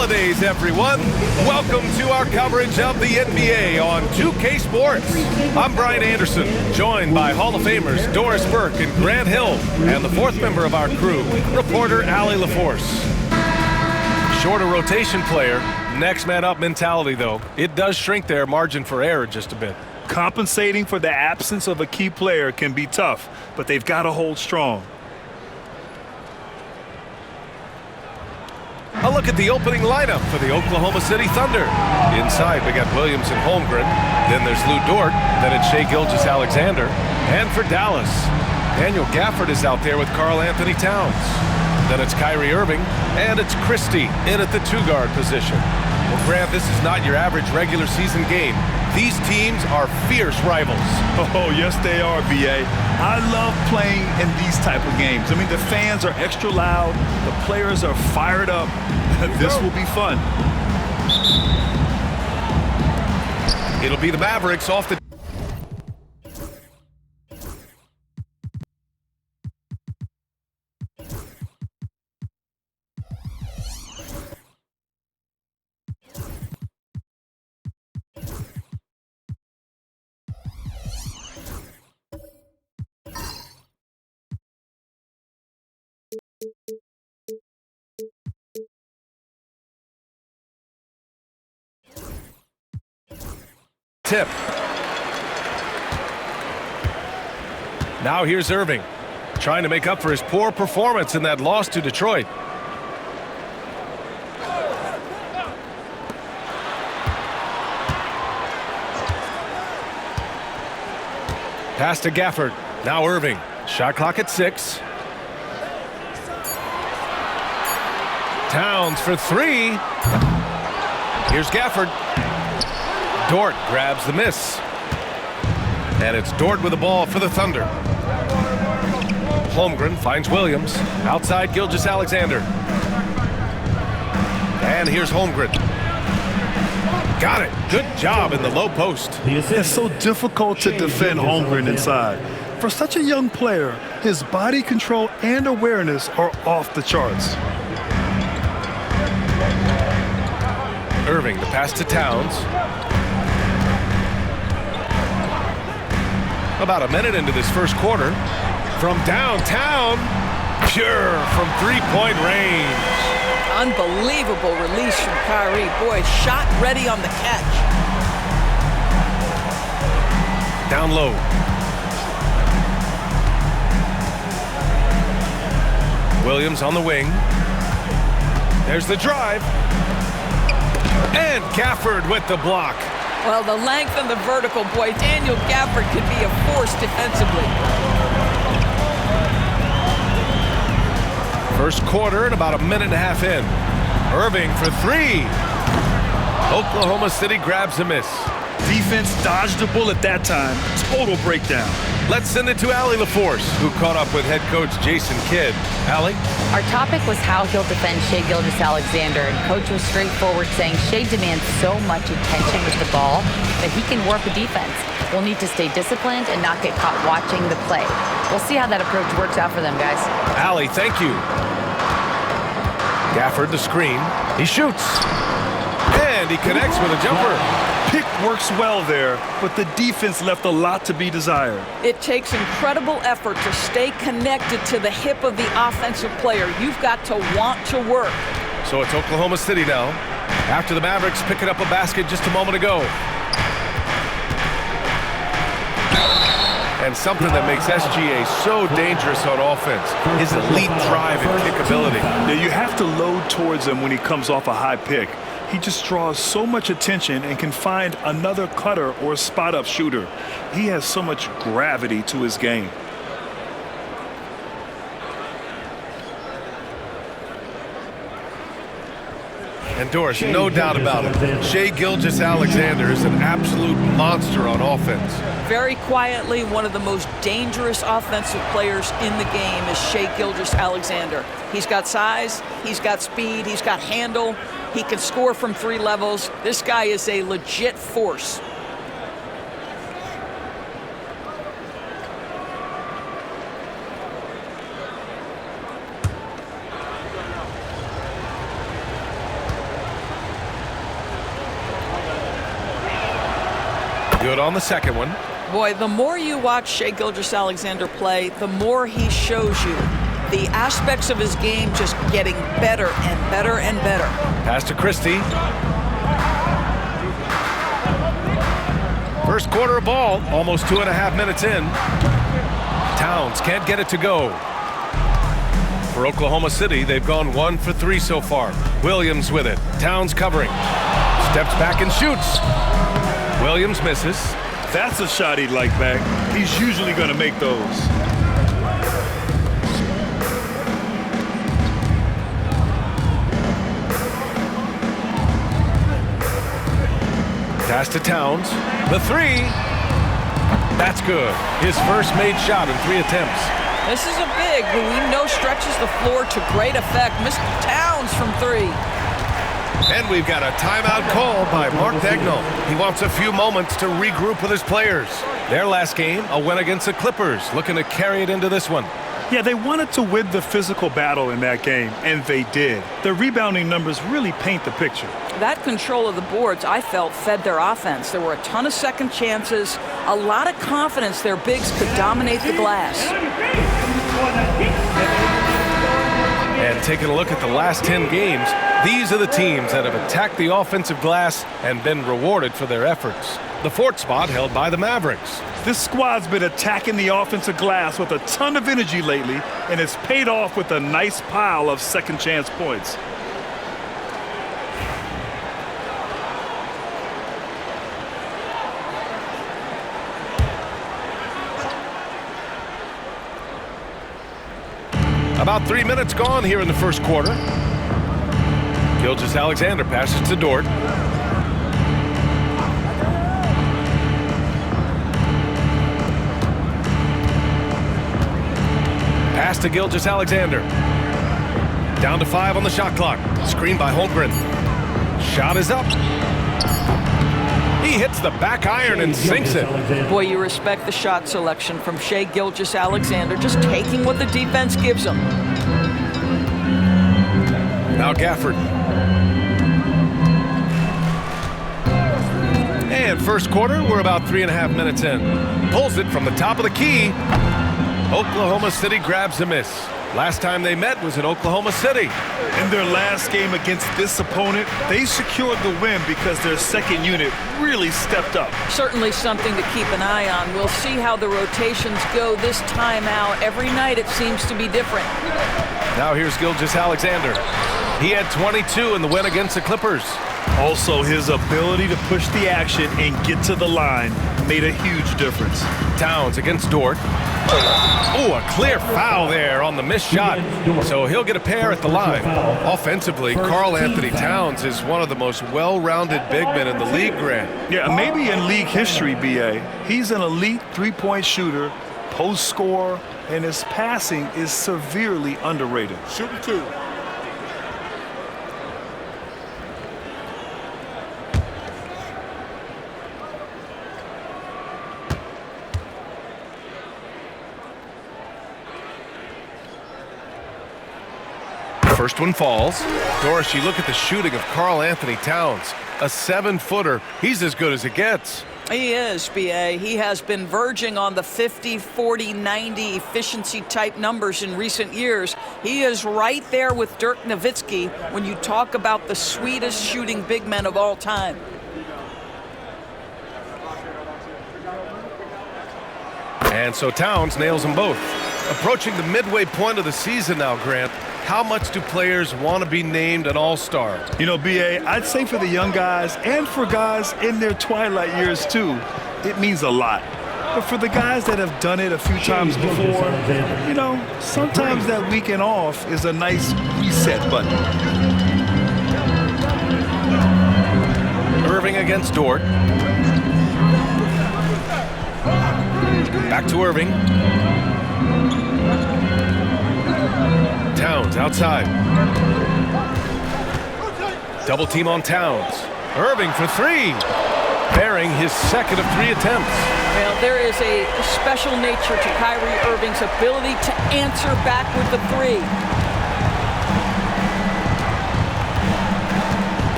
holidays, everyone. Welcome to our coverage of the NBA on 2K Sports. I'm Brian Anderson, joined by Hall of Famers Doris Burke and Grant Hill, and the fourth member of our crew, reporter Allie LaForce. Shorter rotation player, next man up mentality, though. It does shrink their margin for error just a bit. Compensating for the absence of a key player can be tough, but they've got to hold strong. A look at the opening lineup for the Oklahoma City Thunder. Inside, we got Williams and Holmgren. Then there's Lou Dort. Then it's Shai Gilgeous-Alexander. And for Dallas, Daniel Gafford is out there with Karl Anthony Towns. Then it's Kyrie Irving. And it's Christie in at the two-guard position. Well, Grant, this is not your average regular season game. These teams are fierce rivals. Oh, yes, they are, B.A. I love playing in these type of games. I mean, the fans are extra loud. The players are fired up. This will be fun. It'll be the Mavericks off the... tip. Now here's Irving, trying to make up for his poor performance in that loss to Detroit. Pass to Gafford. Now Irving. Shot clock at 6. Towns for 3. Here's Gafford. Dort grabs the miss. And it's Dort with the ball for the Thunder. Holmgren finds Williams. Outside Gilgeous-Alexander. And here's Holmgren. Got it. Good job in the low post. It's so difficult to defend Holmgren inside. For such a young player, his body control and awareness are off the charts. Irving, the pass to Towns. About a minute into this first quarter. From downtown, pure from three-point range. Unbelievable release from Kyrie. Boy, shot ready on the catch. Down low. Williams on the wing. There's the drive. And Gafford with the block. Well, the length and the vertical, boy, Daniel Gafford could be a force defensively. First quarter and about a minute and a half in. Irving for 3. Oklahoma City grabs a miss. Defense dodged the bullet that time. Total breakdown. Let's send it to Allie LaForce, who caught up with head coach Jason Kidd. Allie? Our topic was how he'll defend Shai Gilgeous-Alexander, and coach was straightforward, saying Shai demands so much attention with the ball that he can warp a defense. We'll need to stay disciplined and not get caught watching the play. We'll see how that approach works out for them, guys. Allie, thank you. Gafford the screen. He shoots. And he connects with a jumper. Pick works well there, but the defense left a lot to be desired. It takes incredible effort to stay connected to the hip of the offensive player. You've got to want to work. So it's Oklahoma City now, after the Mavericks picking up a basket just a moment ago. And something that makes SGA so dangerous on offense is elite drive and kick ability. Now you have to load towards him when he comes off a high pick. He just draws so much attention and can find another cutter or spot-up shooter. He has so much gravity to his game. And Doris, no doubt about it, Shai Gilgeous-Alexander is an absolute monster on offense. Very quietly, one of the most dangerous offensive players in the game is Shai Gilgeous-Alexander. He's got size, he's got speed, he's got handle, he can score from 3 levels. This guy is a legit force. Good on the second one. Boy, the more you watch Shai Gilgeous-Alexander play, the more he shows you the aspects of his game just getting better and better and better. Pass to Christie. First quarter of ball, almost 2.5 minutes in. Towns can't get it to go. For Oklahoma City, they've gone 1 for 3 so far. Williams with it. Towns covering. Steps back and shoots. Williams misses. That's a shot he'd like back. He's usually going to make those. Pass to Towns. The three. That's good. His first made shot in 3 attempts. This is a big who we know stretches the floor to great effect. Mr. Towns from 3. And we've got a timeout call by Mark Dagnall. He wants a few moments to regroup with his players. Their last game, a win against the Clippers, looking to carry it into this one. Yeah, they wanted to win the physical battle in that game, and they did. Their rebounding numbers really paint the picture. That control of the boards, I felt, fed their offense. There were a ton of second chances, a lot of confidence their bigs could dominate the glass. And taking a look at the last 10 games, these are the teams that have attacked the offensive glass and been rewarded for their efforts. The 4th spot held by the Mavericks. This squad's been attacking the offensive glass with a ton of energy lately, and it's paid off with a nice pile of second chance points. About 3 minutes gone here in the first quarter. Gilgeous-Alexander passes to Dort. Pass to Gilgeous-Alexander. Down to 5 on the shot clock. Screen by Holmgren. Shot is up. He hits the back iron and sinks it. Boy, you respect the shot selection from Shai Gilgeous-Alexander, just taking what the defense gives him. Now Gafford. And first quarter, we're about 3.5 minutes in. Pulls it from the top of the key. Oklahoma City grabs a miss. Last time they met was in Oklahoma City. In their last game against this opponent, they secured the win because their second unit really stepped up. Certainly something to keep an eye on. We'll see how the rotations go this time out. Every night it seems to be different. Now here's Gilgeous-Alexander. He had 22 in the win against the Clippers. Also, his ability to push the action and get to the line made a huge difference. Towns against Dort. Oh, a clear foul there on the missed shot. So he'll get a pair at the line. Offensively, Karl Anthony Towns is one of the most well-rounded big men in the league, Grant. Yeah, maybe in league history, B.A. He's an elite three-point shooter, post scorer, and his passing is severely underrated. Shooting 2. First one falls. Doris, you look at the shooting of Karl Anthony Towns. A 7-footer. He's as good as it gets. He is, B.A. He has been verging on the 50, 40, 90 efficiency type numbers in recent years. He is right there with Dirk Nowitzki when you talk about the sweetest shooting big men of all time. And so Towns nails them both. Approaching the midway point of the season now, Grant. How much do players want to be named an all-star? You know, B.A., I'd say for the young guys and for guys in their twilight years too, it means a lot. But for the guys that have done it a few times before, you know, sometimes that weekend off is a nice reset button. Irving against Dort. Back to Irving. Towns outside. Double team on Towns. Irving for 3. Bearing his second of 3 attempts. Well, there is a special nature to Kyrie Irving's ability to answer back with the 3.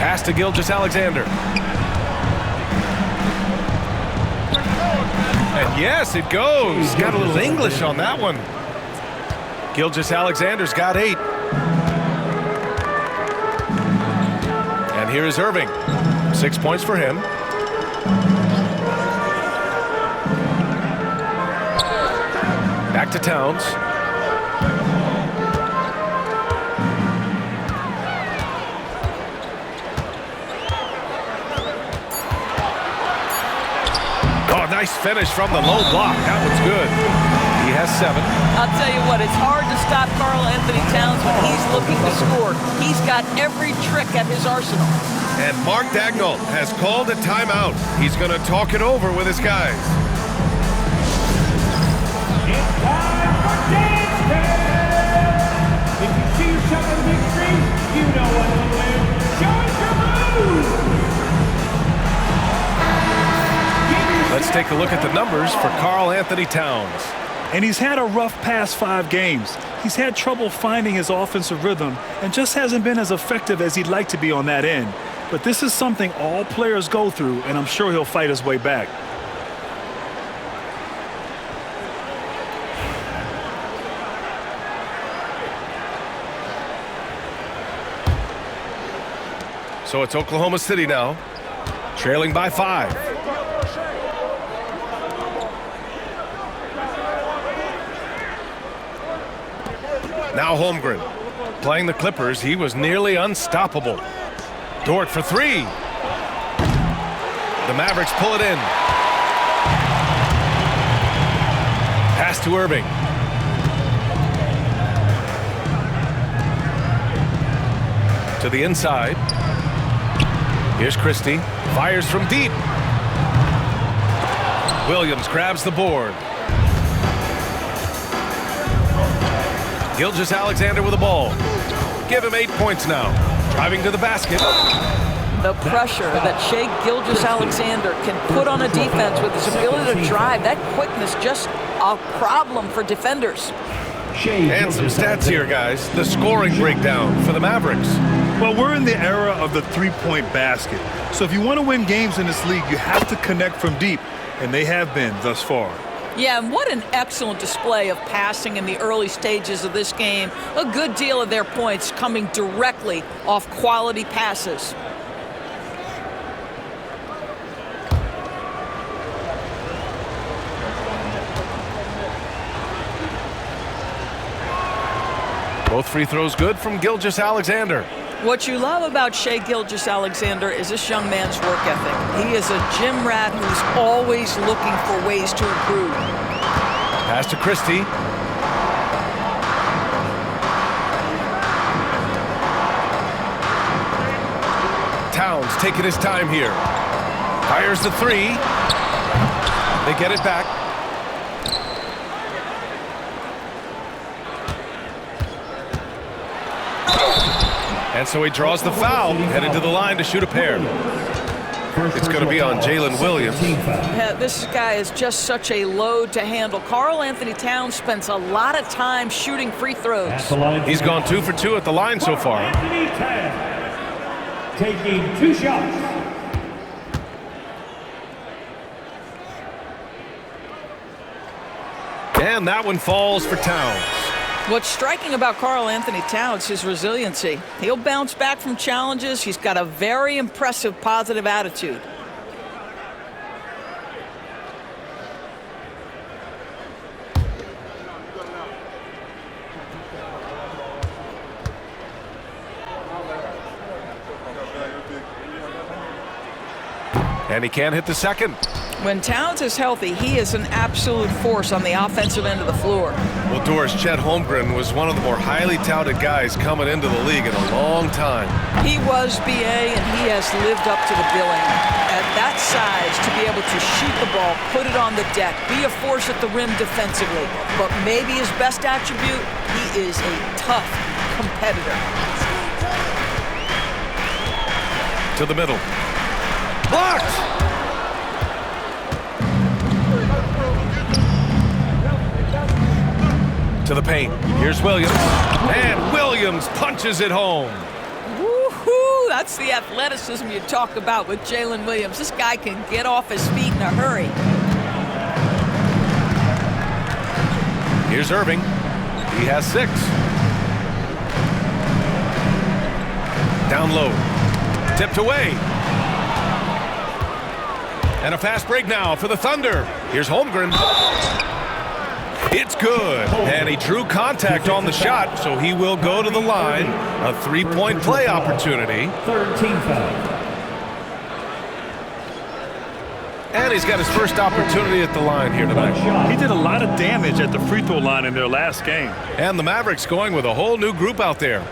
Pass to Gilgeous-Alexander. And yes, it goes. Got a little English on that one. Gilgeous-Alexander's got 8. And here is Irving. 6 points for him. Back to Towns. Oh, nice finish from the low block. That one's good. He has 7. I'll tell you what, it's hard to stop Karl Anthony Towns when he's looking to score. He's got every trick at his arsenal. And Mark Dagnall has called a timeout. He's going to talk it over with his guys. It's time for dance time! If you see yourself on the big screen, you know what to do. Show us your moves! Let's take a look at the numbers for Karl Anthony Towns. And he's had a rough past 5 games. He's had trouble finding his offensive rhythm and just hasn't been as effective as he'd like to be on that end. But this is something all players go through, and I'm sure he'll fight his way back. So it's Oklahoma City now, trailing by 5. Now Holmgren. Playing the Clippers, he was nearly unstoppable. Dort for 3. The Mavericks pull it in. Pass to Irving. To the inside. Here's Christie. Fires from deep. Williams grabs the board. Gilgeous-Alexander with the ball. Give him 8 points now. Driving to the basket. The pressure that Shai Gilgeous-Alexander can put on a defense with his ability to drive, that quickness, just a problem for defenders. And some stats here, guys. The scoring breakdown for the Mavericks. Well, we're in the era of the three-point basket. So if you want to win games in this league, you have to connect from deep, and they have been thus far. Yeah, and what an excellent display of passing in the early stages of this game. A good deal of their points coming directly off quality passes. Both free throws good from Gilgeous-Alexander. What you love about Shai Gilgeous-Alexander is this young man's work ethic. He is a gym rat who's always looking for ways to improve. Pass to Christie. Towns taking his time here. Fires the 3. They get it back. And so he draws the foul, headed to the line to shoot a pair. It's going to be on Jalen Williams. Yeah, this guy is just such a load to handle. Karl Anthony Towns spends a lot of time shooting free throws. He's gone 2 for 2 at the line so far. Anthony Towns taking 2 shots. And that one falls for Towns. What's striking about Karl Anthony Towns is resiliency. He'll bounce back from challenges. He's got a very impressive positive attitude. And he can't hit the second. When Towns is healthy, he is an absolute force on the offensive end of the floor. Well, Doris, Chet Holmgren was one of the more highly touted guys coming into the league in a long time. He was BA, and he has lived up to the billing. At that size, to be able to shoot the ball, put it on the deck, be a force at the rim defensively. But maybe his best attribute, he is a tough competitor. To the middle. Blocked! To the paint. Here's Williams. And Williams punches it home. Woohoo! That's the athleticism you talk about with Jalen Williams. This guy can get off his feet in a hurry. Here's Irving. He has 6. Down low. Tipped away. And a fast break now for the Thunder. Here's Holmgren. It's good. And he drew contact on the shot, so he will go to the line. A 3-point play opportunity. Third team foul. And he's got his first opportunity at the line here tonight. He did a lot of damage at the free throw line in their last game. And the Mavericks going with a whole new group out there.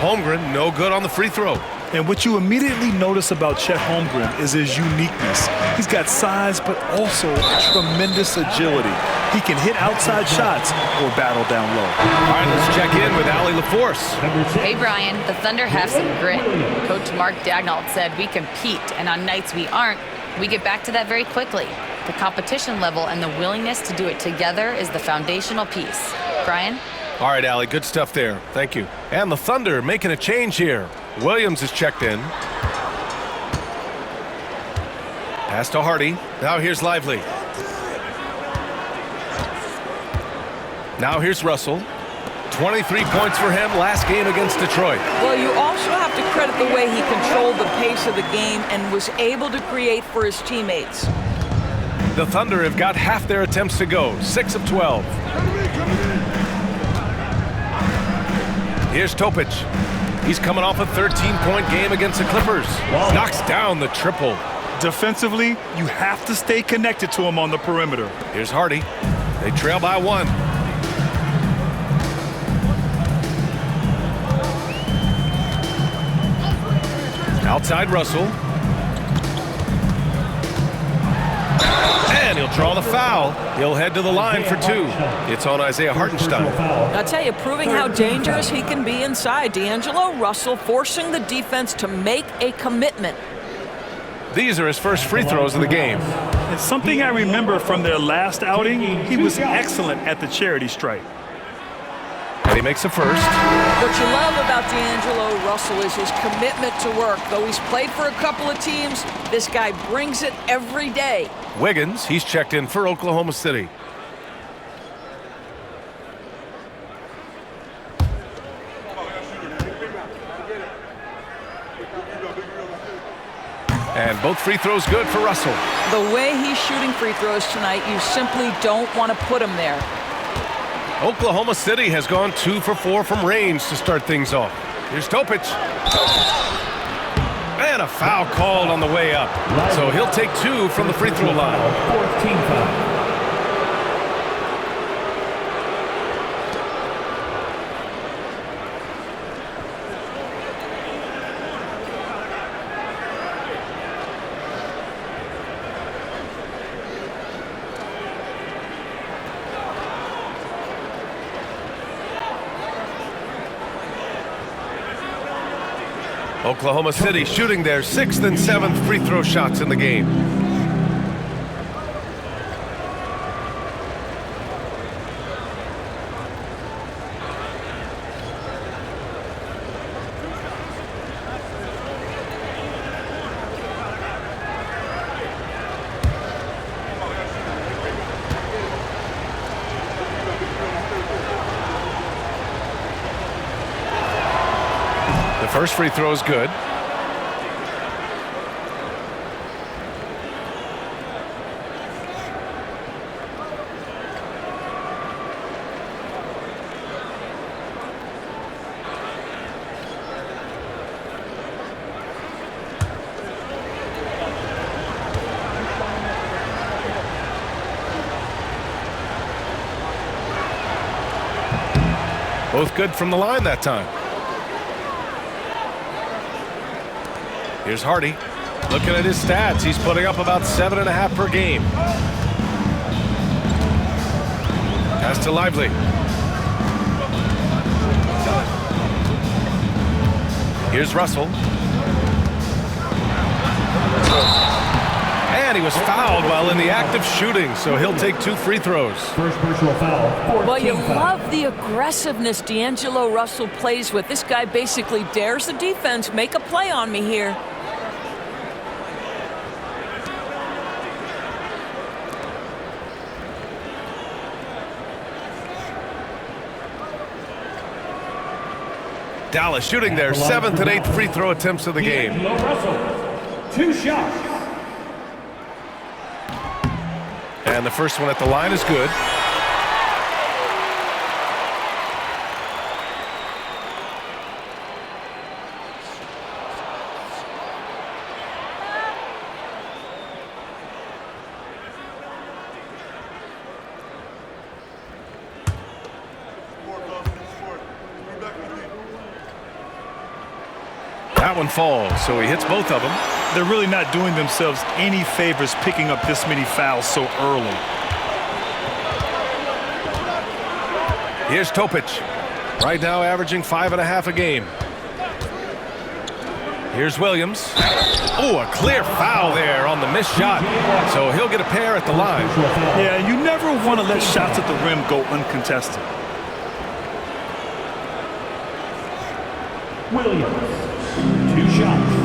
Holmgren, no good on the free throw. And what you immediately notice about Chet Holmgren is his uniqueness. He's got size, but also tremendous agility. He can hit outside shots or battle down low. All right, let's check in with Allie LaForce. Hey, Brian, the Thunder have some grit. Coach Mark Daignault said we compete, and on nights we aren't, we get back to that very quickly. The competition level and the willingness to do it together is the foundational piece. Brian? All right, Allie, good stuff there. Thank you. And the Thunder making a change here. Williams is checked in. Pass to Hardy. Now here's Lively. Now here's Russell. 23 points for him last game against Detroit. Well, you also have to credit the way he controlled the pace of the game and was able to create for his teammates. The Thunder have got half their attempts to go. 6 of 12. Here's Topic. He's coming off a 13-point game against the Clippers. Knocks down the triple. Defensively, you have to stay connected to him on the perimeter. Here's Hardy. They trail by 1. Outside Russell. And he'll draw the foul. He'll head to the line for 2. It's on Isaiah Hartenstein. I'll tell you, proving how dangerous he can be inside. D'Angelo Russell forcing the defense to make a commitment. These are his first free throws of the game. And something I remember from their last outing, he was excellent at the charity stripe. And he makes a first. What you love about D'Angelo Russell is his commitment to work. Though he's played for a couple of teams, this guy brings it every day. Wiggins, he's checked in for Oklahoma City. And both free throws good for Russell. The way he's shooting free throws tonight, you simply don't want to put him there. Oklahoma City has gone 2 for 4 from range to start things off. Here's Topic. And a foul called on the way up. So he'll take 2 from the free throw line. Fourth team foul. Oklahoma City shooting their 6th and 7th free throw shots in the game. First free throw is good. Both good from the line that time. Here's Hardy. Looking at his stats, he's putting up about 7.5 per game. Pass to Lively. Here's Russell. And he was fouled while in the act of shooting, so he'll take 2 free throws. First personal foul. Well, you love the aggressiveness D'Angelo Russell plays with. This guy basically dares the defense. Make a play on me here. Dallas shooting their 7th and 8th free throw attempts of the game. Russell, 2 shots. And the first one at the line is good. That one falls, so he hits both of them. They're really not doing themselves any favors picking up this many fouls so early. Here's Topic. Right now averaging 5.5 a game. Here's Williams. Oh, a clear foul there on the missed shot. So he'll get a pair at the line. Yeah, you never want to let shots at the rim go uncontested. Williams, 2 shots.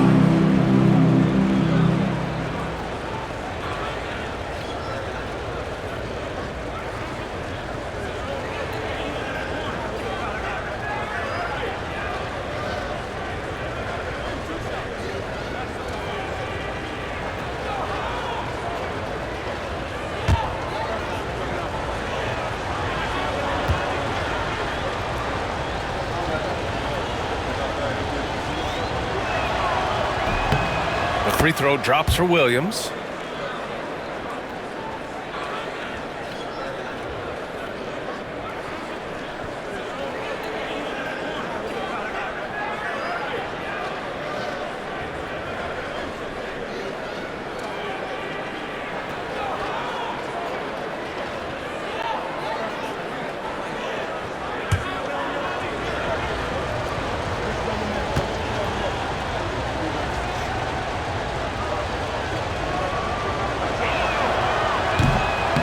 Free throw drops for Williams.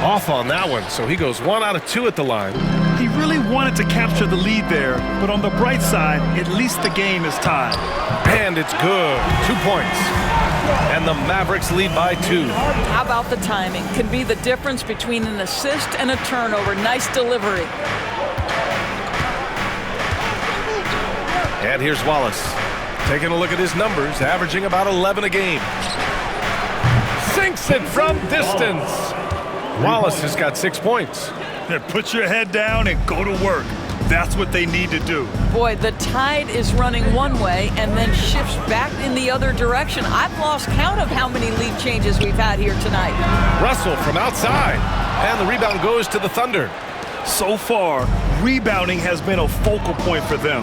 Off on that one, so he goes 1 out of 2 at the line. He really wanted to capture the lead there, but on the bright side, at least the game is tied. And it's good. 2 points. And the Mavericks lead by 2. How about the timing? Can be the difference between an assist and a turnover. Nice delivery. And here's Wallace. Taking a look at his numbers, averaging about 11 a game. Sinks it from distance. Wallace has got 6 points. Put your head down and go to work. That's what they need to do. Boy, the tide is running one way and then shifts back in the other direction. I've lost count of how many lead changes we've had here tonight. Russell from outside. And the rebound goes to the Thunder. So far, rebounding has been a focal point for them.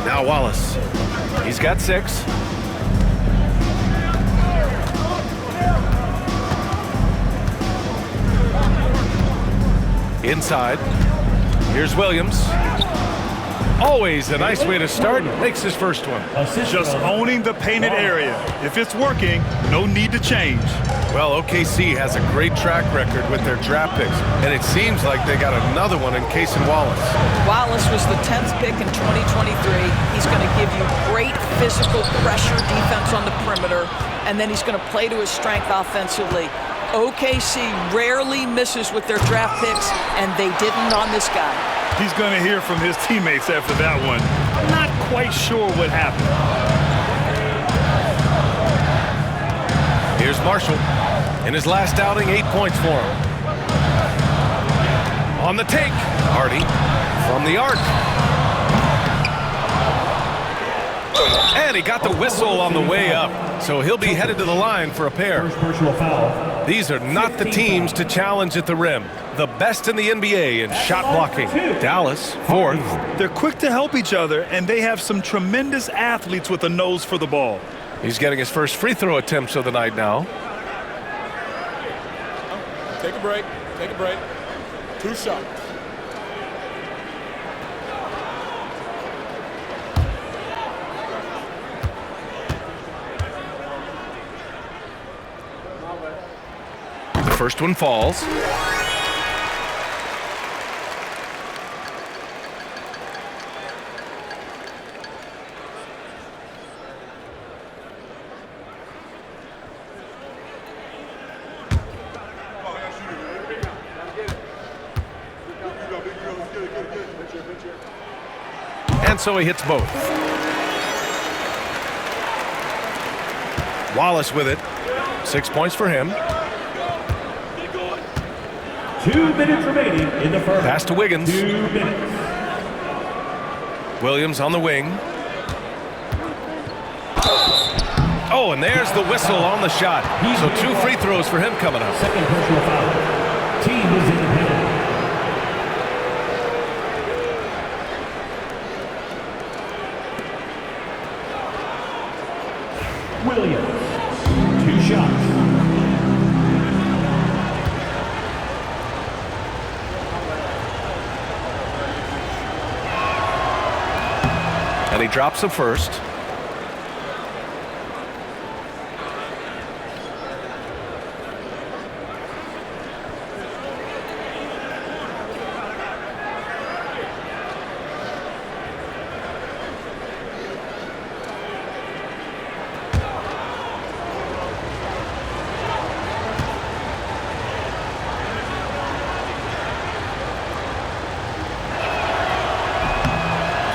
Now Wallace. He's got 6. Inside. Here's Williams. Always a nice way to start. Makes his first one. Just owning the painted area. If it's working, no need to change. Well, OKC has a great track record with their draft picks, and it seems like they got another one in Casey Wallace. Wallace was the 10th pick in 2023. He's going to give you great physical pressure defense on the perimeter, and then he's going to play to his strength offensively. OKC rarely misses with their draft picks, and they didn't on this guy. He's going to hear from his teammates after that one. Not quite sure what happened. Here's Marshall. In his last outing, 8 points for him. On the take, Hardy from the arc. And he got the whistle on the way up, so he'll be headed to the line for a pair. First personal foul. These are not the teams to challenge at the rim. The best in the NBA in shot blocking. Dallas, fourth. They're quick to help each other, and they have some tremendous athletes with a nose for the ball. He's getting his first free throw attempts of the night now. Take a break. Take a break. 2 shots. The first one falls. And so he hits both. Wallace with it. 6 points for him. 2 minutes remaining in the first. Pass to Wiggins. 2 minutes. Williams on the wing. Oh, and there's the whistle on the shot. So 2 free throws for him coming up. Second personal foul. Team is in the penalty. Williams. 2 shots. And he drops the first.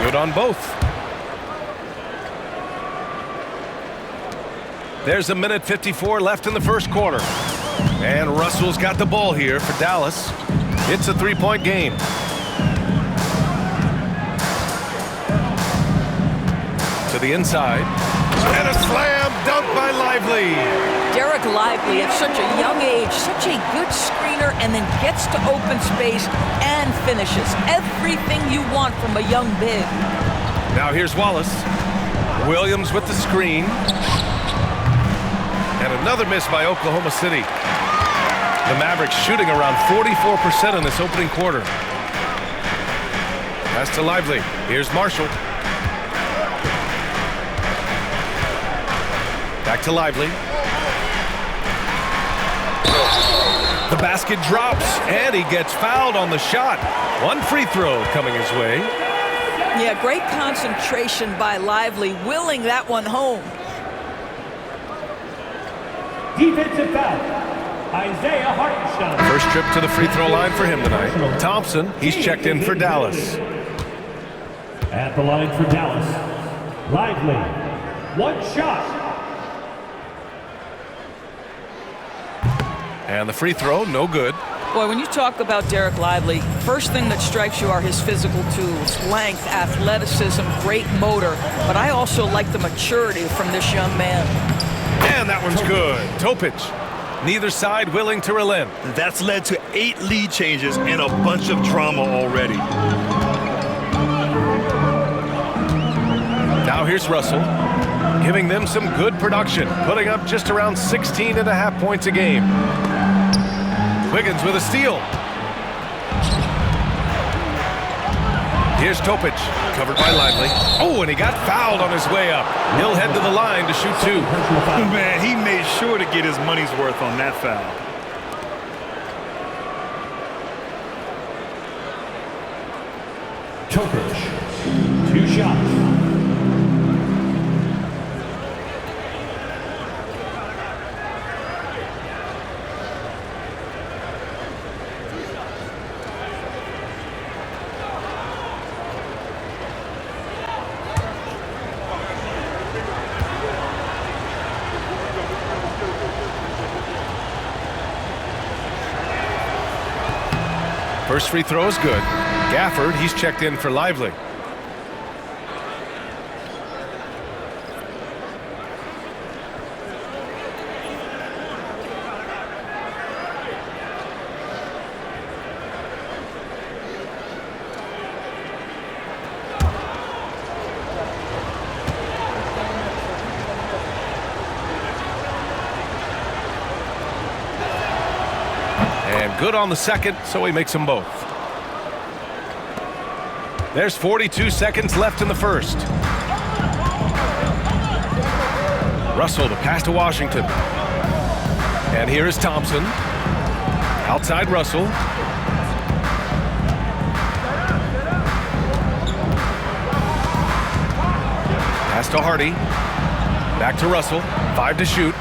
Good on both. There's a minute 54 left in the first quarter. And Russell's got the ball here for Dallas. It's a 3-point game. To the inside. And a slam dunk by Lively. Derek Lively at such a young age, such a good screener, and then gets to open space and finishes. Everything you want from a young big. Now here's Wallace. Williams with the screen. And another miss by Oklahoma City. The Mavericks shooting around 44% in this opening quarter. Pass to Lively. Here's Marshall. Back to Lively. The basket drops, and he gets fouled on the shot. 1 free throw coming his way. Yeah, great concentration by Lively, willing that one home. Defensive foul. Isaiah Hartenstein. First trip to the free throw line for him tonight. Thompson, he's checked in for Dallas. At the line for Dallas. Lively. 1 shot. And the free throw, no good. Boy, when you talk about Derek Lively, first thing that strikes you are his physical tools, length, athleticism, great motor. But I also like the maturity from this young man. And that one's good. Topic. Neither side willing to relent. That's led to 8 lead changes and a bunch of drama already. Now here's Russell, giving them some good production, putting up just around 16.5 points a game. Wiggins with a steal. Here's Topic, covered by Lively. Oh, and he got fouled on his way up. He'll head to the line to shoot 2. Man, he made sure to get his money's worth on that foul. Topic. 2 shots. First free throw is good. Gafford, he's checked in for Lively. Good on the second, so he makes them both. There's 42 seconds left in the first. Russell to pass to Washington. And here is Thompson. Outside Russell. Pass to Hardy. Back to Russell. 5 to shoot.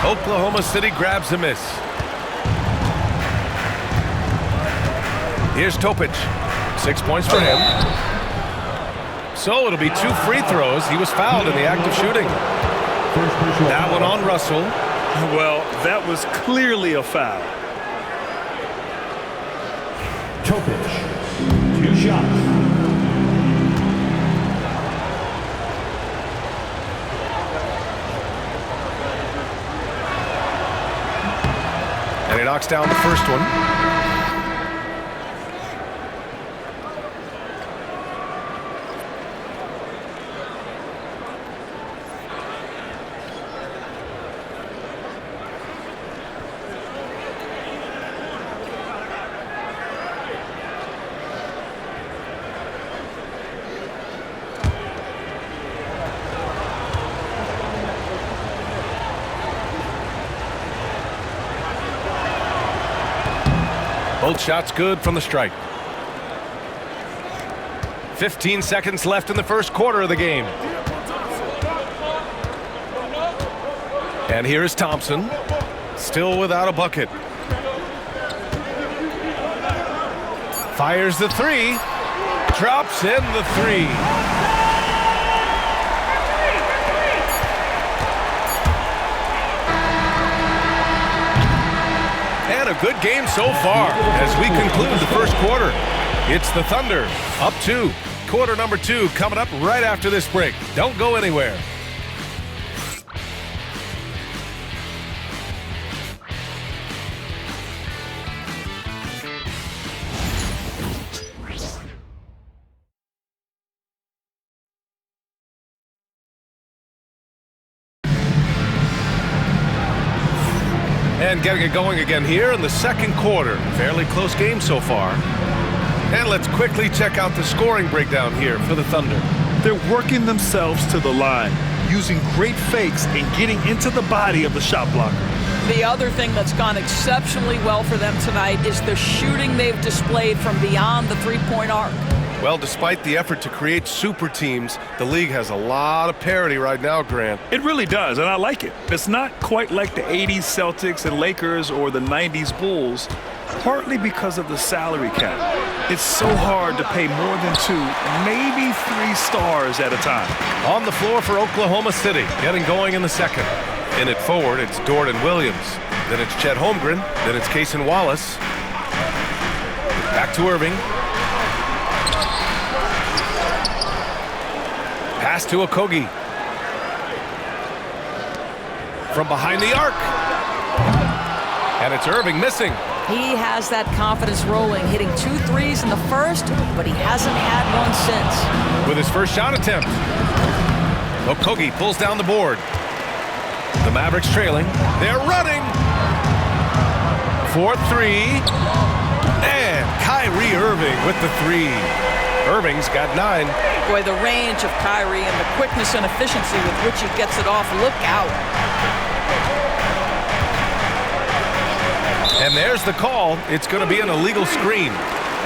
Oklahoma City grabs a miss. Here's Topic. 6 points for him. So it'll be 2 free throws. He was fouled in the act of shooting. That one on Russell. Well, that was clearly a foul. Topic, 2 shots. And he knocks down the first one. Both shots good from the stripe. 15 seconds left in the first quarter of the game. And here is Thompson, still without a bucket. Fires the 3, drops in the 3. And a good game so far as we conclude the first quarter. It's the Thunder up 2. Quarter number 2 coming up right after this break. Don't go anywhere. And getting it going again here in the second quarter. Fairly close game so far. And let's quickly check out the scoring breakdown here for the Thunder. They're working themselves to the line, using great fakes and getting into the body of the shot blocker. The other thing that's gone exceptionally well for them tonight is the shooting they've displayed from beyond the three-point arc. Well, despite the effort to create super teams, the league has a lot of parity right now, Grant. It really does, and I like it. It's not quite like the 80s Celtics and Lakers or the 90s Bulls, partly because of the salary cap. It's so hard to pay more than 2, maybe 3 stars at a time. On the floor for Oklahoma City, getting going in the second. In it forward, it's Dort and Williams. Then it's Chet Holmgren. Then it's Cason Wallace. Back to Irving. Pass to Okogie. From behind the arc. And it's Irving missing. He has that confidence rolling, hitting 2 threes in the first, but he hasn't had one since. With his first shot attempt. Okogie pulls down the board. The Mavericks trailing. They're running. 4-3. And Kyrie Irving with the 3. Irving's got 9. Boy, the range of Kyrie and the quickness and efficiency with which he gets it off. Look out. And there's the call. It's going to be an illegal screen.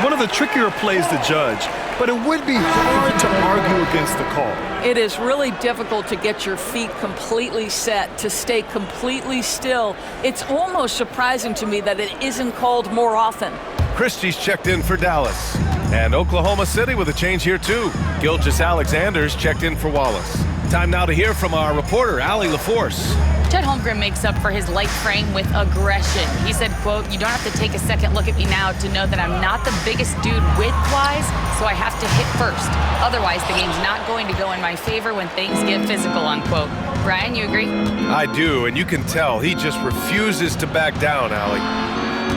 One of the trickier plays to judge, but it would be hard to argue against the call. It is really difficult to get your feet completely set, to stay completely still. It's almost surprising to me that it isn't called more often. Christie's checked in for Dallas. And Oklahoma City with a change here too. Gilgeous-Alexander's checked in for Wallace. Time now to hear from our reporter, Allie LaForce. Chet Holmgren makes up for his light frame with aggression. He said, quote, "You don't have to take a second look at me now to know that I'm not the biggest dude width-wise, so I have to hit first. Otherwise, the game's not going to go in my favor when things get physical," unquote. Brian, you agree? I do, and you can tell he just refuses to back down, Allie.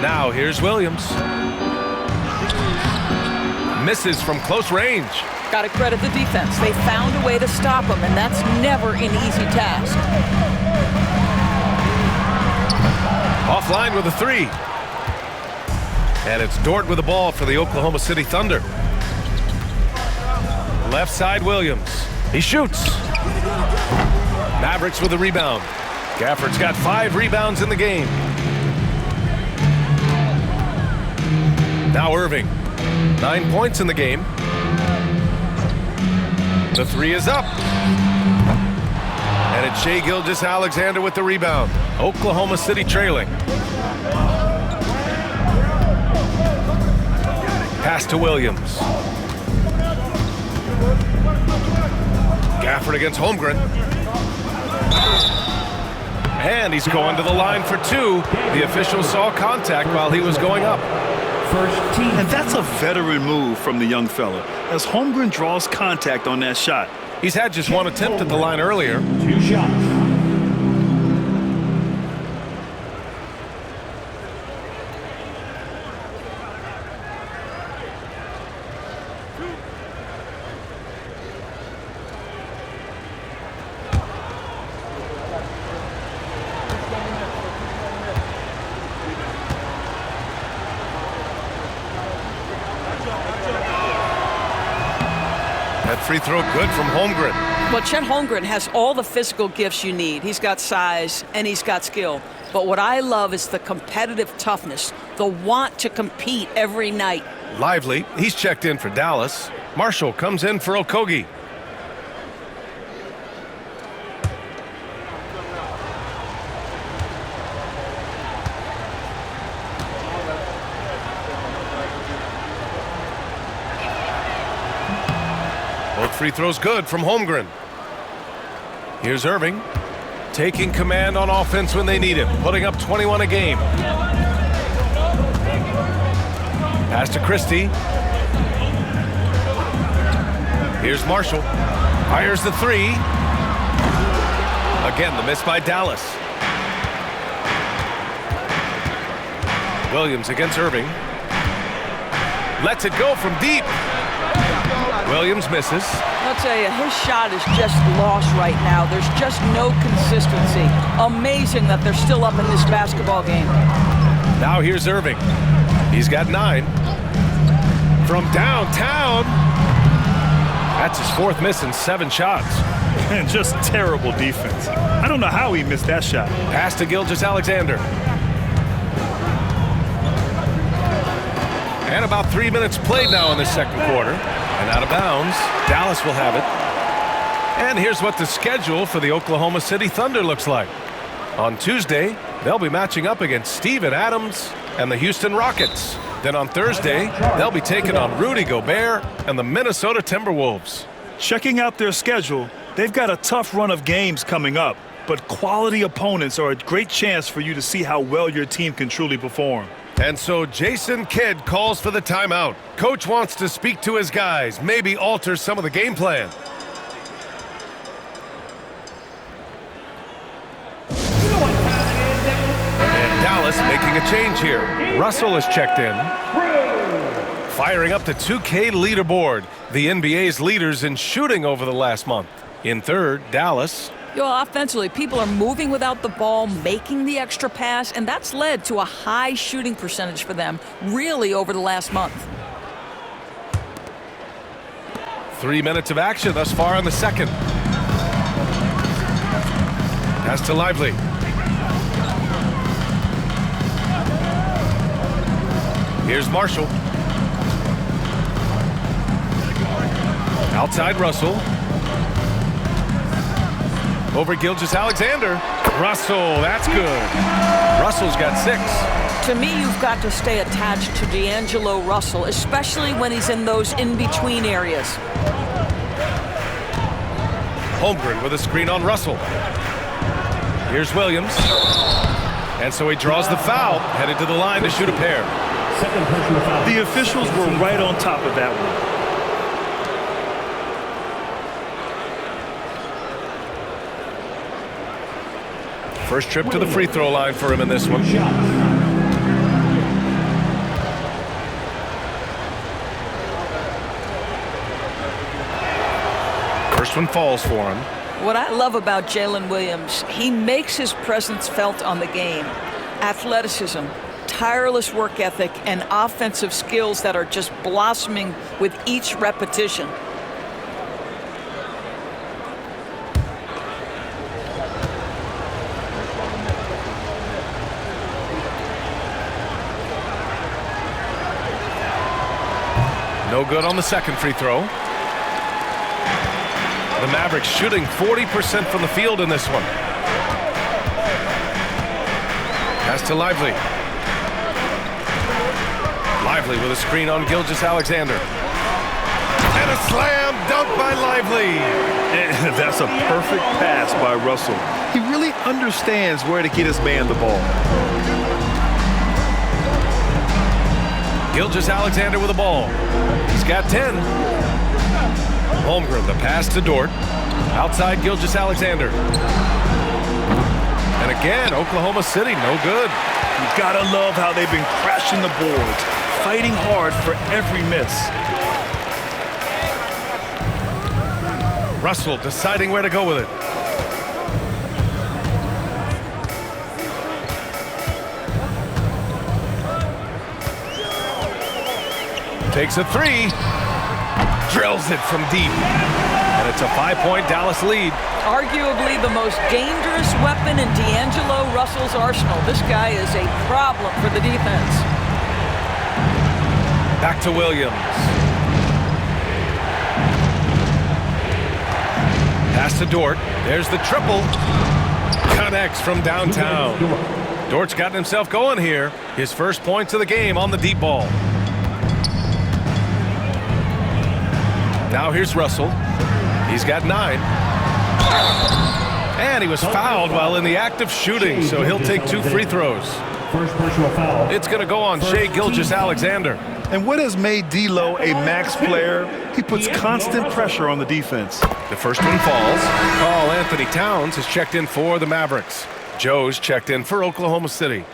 Now here's Williams. Misses from close range. Got to credit the defense. They found a way to stop him, and that's never an easy task. Offline with a three. And it's Dort with the ball for the Oklahoma City Thunder. Left side, Williams. He shoots. Mavericks with the rebound. Gafford's got 5 rebounds in the game. Now Irving. 9 points in the game. The three is up. And it's Shai Gilgeous-Alexander with the rebound. Oklahoma City trailing. Pass to Williams. Gafford against Holmgren. And he's going to the line for 2. The official saw contact while he was going up. And that's a veteran move from the young fella, as Holmgren draws contact on that shot. He's had just 1 attempt at the line earlier. 2 shots. That free throw good from Holmgren. Well, Chet Holmgren has all the physical gifts you need. He's got size and he's got skill. But what I love is the competitive toughness, the want to compete every night. Lively, he's checked in for Dallas. Marshall comes in for Okogie. Both free throws good from Holmgren. Here's Irving, taking command on offense when they need him, putting up 21 a game. Pass to Christie. Here's Marshall. Fires the three. Again, the miss by Dallas. Williams against Irving. Lets it go from deep. Williams misses. I'll tell you, his shot is just lost right now. There's just no consistency. Amazing that they're still up in this basketball game. Now here's Irving. He's got 9. From downtown. That's his 4th miss in 7 shots. And just terrible defense. I don't know how he missed that shot. Pass to Gilgeous-Alexander. And about 3 minutes played now in the second quarter. And out of bounds, Dallas will have it. And here's what the schedule for the Oklahoma City Thunder looks like. On Tuesday, they'll be matching up against Steven Adams and the Houston Rockets. Then on Thursday, they'll be taking on Rudy Gobert and the Minnesota Timberwolves. Checking out their schedule, they've got a tough run of games coming up, but quality opponents are a great chance for you to see how well your team can truly perform. And so Jason Kidd calls for the timeout. Coach wants to speak to his guys, maybe alter some of the game plan. And Dallas making a change here. Russell is checked in. Firing up the 2K leaderboard, the NBA's leaders in shooting over the last month. In third, Dallas. Offensively, people are moving without the ball, making the extra pass, and that's led to a high shooting percentage for them, really, over the last month. 3 minutes of action thus far in the second. Pass to Lively. Here's Marshall. Outside Russell. Over Gilgeous-Alexander. Russell, that's good. Russell's got 6. To me, you've got to stay attached to D'Angelo Russell, especially when he's in those in-between areas. Holmgren with a screen on Russell. Here's Williams. And so he draws the foul, headed to the line to shoot a pair. The officials were right on top of that one. First trip to the free throw line for him in this one. First one falls for him. What I love about Jalen Williams, he makes his presence felt on the game. athleticism, tireless work ethic, and offensive skills that are just blossoming with each repetition. No good on the second free throw. The Mavericks shooting 40% from the field in this one. Pass to Lively. Lively with a screen on Gilgeous-Alexander. And a slam dunk by Lively. And that's a perfect pass by Russell. He really understands where to get his man the ball. Gilgeous-Alexander with the ball. He's got 10. Holmgren, the pass to Dort. Outside Gilgeous-Alexander. And again, Oklahoma City, no good. You gotta love how they've been crashing the boards, fighting hard for every miss. Russell deciding where to go with it. Takes a three. Drills it from deep. And it's a 5-point Dallas lead. Arguably the most dangerous weapon in D'Angelo Russell's arsenal. This guy is a problem for the defense. Back to Williams. Pass to Dort. There's the triple. Connects from downtown. Dort's gotten himself going here. His first points of the game on the deep ball. Now here's Russell. He's got 9. And he was fouled while in the act of shooting, so he'll take 2 free throws. First personal foul. It's going to go on Shai Gilgeous-Alexander. And what has made D'Lo a max player? He puts constant pressure on the defense. The first one falls. Karl Anthony Towns has checked in for the Mavericks. Joe's checked in for Oklahoma City.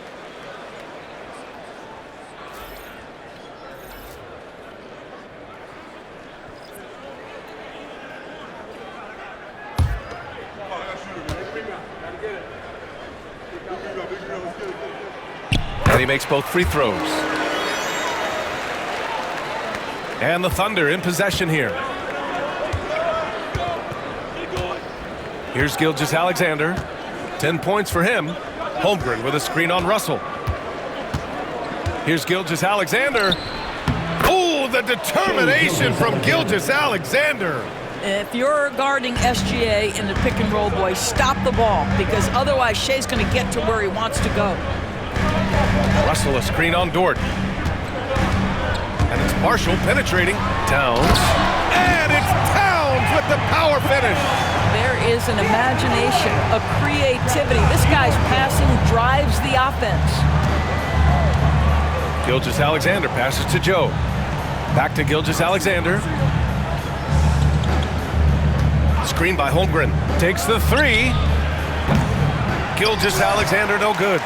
And he makes both free throws. And the Thunder in possession here. Here's Gilgeous-Alexander. 10 points for him. Holmgren with a screen on Russell. Here's Gilgeous-Alexander. Oh, the determination from Gilgeous-Alexander. If you're guarding SGA in the pick and roll, boy, stop the ball, because otherwise Shai's going to get to where he wants to go. Russell a screen on Dort. And it's Marshall penetrating. Towns. And it's Towns with the power finish. There is an imagination, a creativity. This guy's passing drives the offense. Gilgeous-Alexander passes to Joe. Back to Gilgeous-Alexander. Screen by Holmgren. Takes the three. Gilgeous-Alexander no good.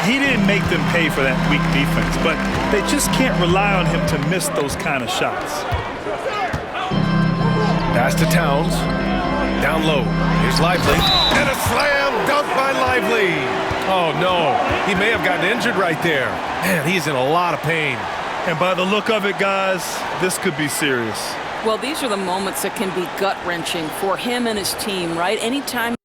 He didn't make them pay for that weak defense, but they just can't rely on him to miss those kind of shots. Pass to Towns. Down low. Here's Lively. And a slam dunk by Lively. Oh, no. He may have gotten injured right there. Man, he's in a lot of pain. And by the look of it, guys, this could be serious. Well, these are the moments that can be gut-wrenching for him and his team, right? Anytime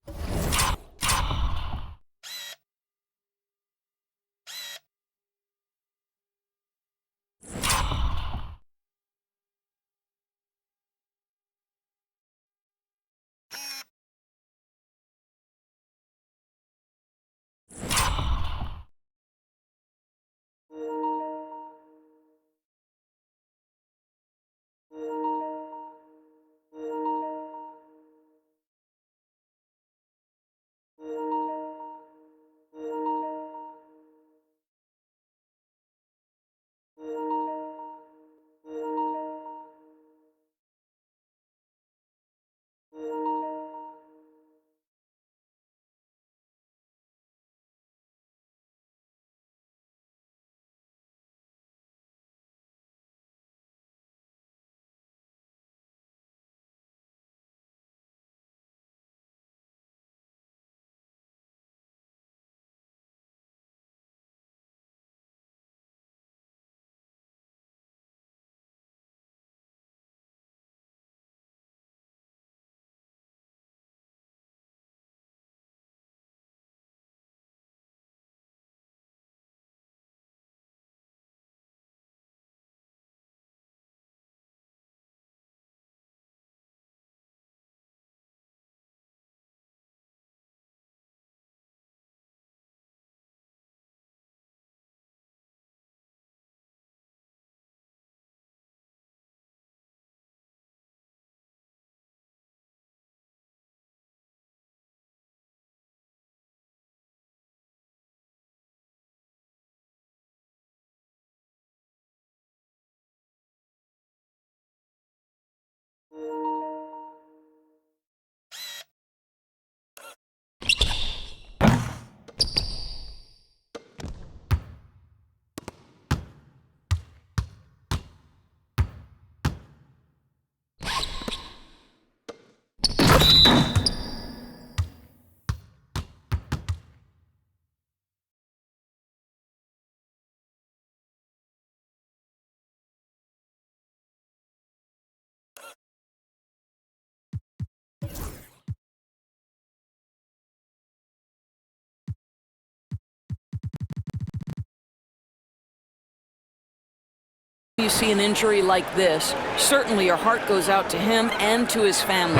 see an injury like this, certainly your heart goes out to him and to his family.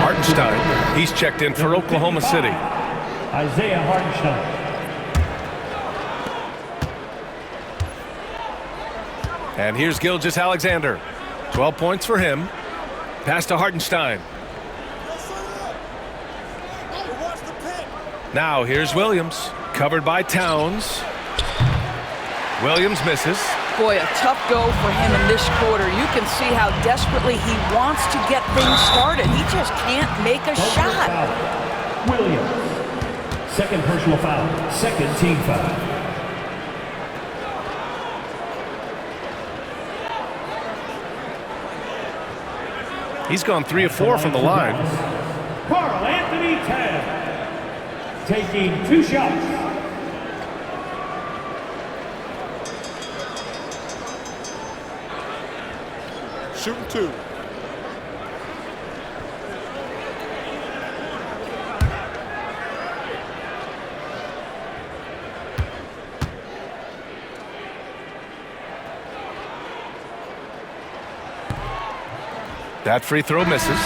Hartenstein, he's checked in for Oklahoma City. Isaiah Hartenstein. And here's Gilgeous-Alexander. 12 points for him. Pass to Hartenstein. Now here's Williams, covered by Towns. Williams misses. Boy, a tough go for him in this quarter. You can see how desperately he wants to get things started. He just can't make a shot. Williams. Second personal foul. Second team foul. He's gone 3 of 4 from the line. Carl Anthony Towns taking 2 shots. Shooting 2. That free throw misses.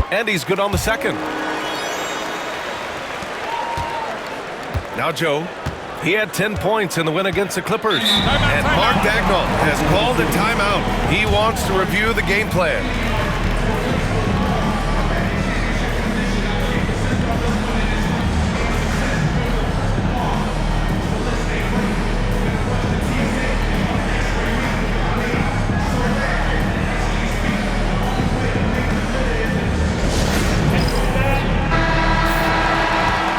And he's good on the second. Now Joe, he had 10 points in the win against the Clippers. And Mark Dagnall has called a timeout. He wants to review the game plan.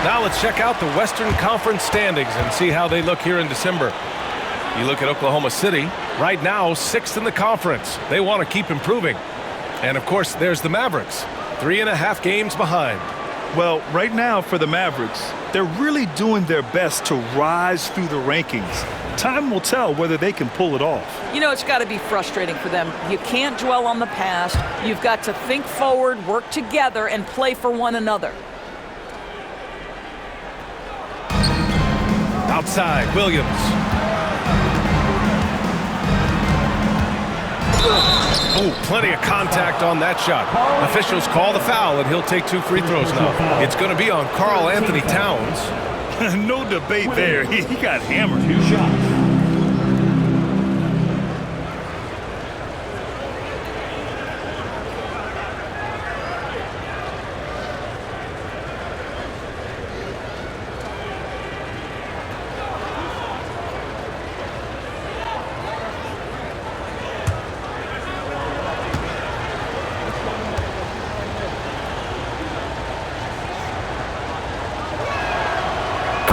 Now let's check out the Western Conference standings and see how they look here in December. You look at Oklahoma City, right now 6th in the conference. They want to keep improving. And of course, there's the Mavericks, 3.5 games behind. Well, right now for the Mavericks, they're really doing their best to rise through the rankings. Time will tell whether they can pull it off. You know, it's got to be frustrating for them. You can't dwell on the past. You've got to think forward, work together, and play for one another. Outside, Williams. Oh, plenty of contact on that shot. Officials call the foul, and he'll take 2 free throws now. It's going to be on Carl Anthony Towns. No debate there. He got hammered. 2 shots.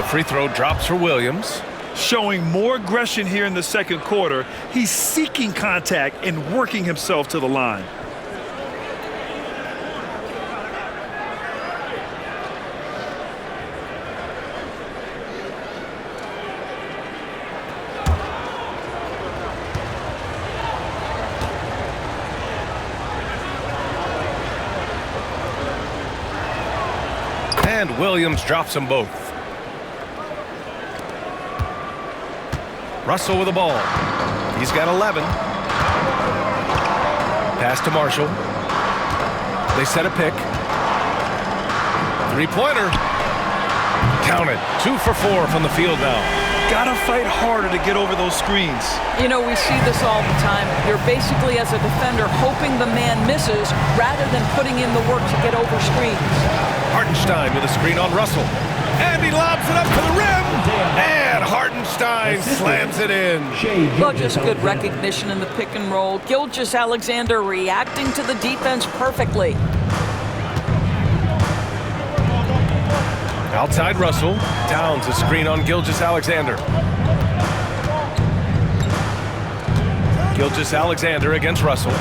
Free throw drops for Williams. Showing more aggression here in the second quarter. He's seeking contact and working himself to the line. And Williams drops them both. Russell with the ball. He's got 11. Pass to Marshall. They set a pick. 3-pointer. Counted. 2 for 4 from the field now. Gotta fight harder to get over those screens. You know, we see this all the time. You're basically, as a defender, hoping the man misses rather than putting in the work to get over screens. Hartenstein with a screen on Russell. And he lobs it up to the rim. And Hartenstein slams it in. Well, just good recognition in the pick and roll. Gilgeous-Alexander reacting to the defense perfectly. Outside Russell. Towns a screen on Gilgeous-Alexander. Gilgeous-Alexander against Russell.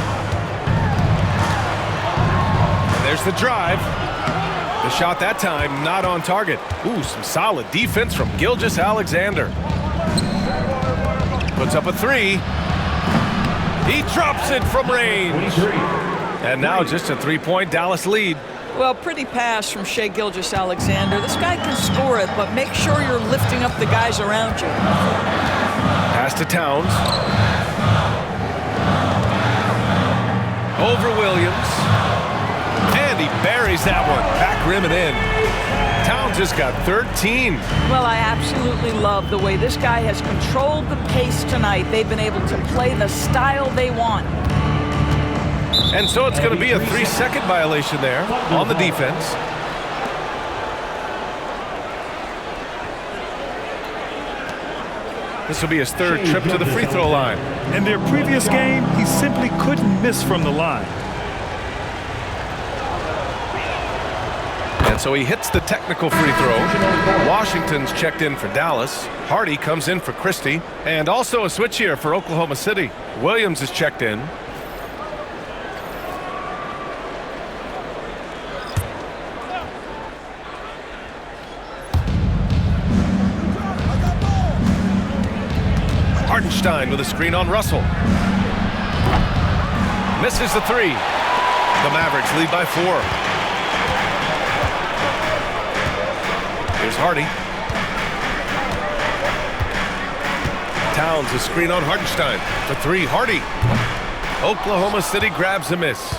And There's the drive. The shot that time not on target. Ooh, some solid defense from Gilgeous-Alexander. Puts up a three. He drops it from range. And now just a three-point Dallas lead. Well, pretty pass from Shai Gilgeous-Alexander. This guy can score it, but make sure you're lifting up the guys around you. Pass to Towns. Over Williams. And he buries that one. Back rim and in. Towns has got 13. Well, I absolutely love the way this guy has controlled the pace tonight. They've been able to play the style they want. And so it's going to be a 3-second violation there on the defense. This will be his third trip to the free throw line. In their previous game, he simply couldn't miss from the line. And so he hits the technical free throw. Washington's checked in for Dallas. Hardy comes in for Christie. And also a switch here for Oklahoma City. Williams is checked in. Hartenstein with a screen on Russell. Misses the three. The Mavericks lead by 4. Here's Hardy. Towns a screen on Hartenstein. For 3, Hardy. Oklahoma City grabs a miss.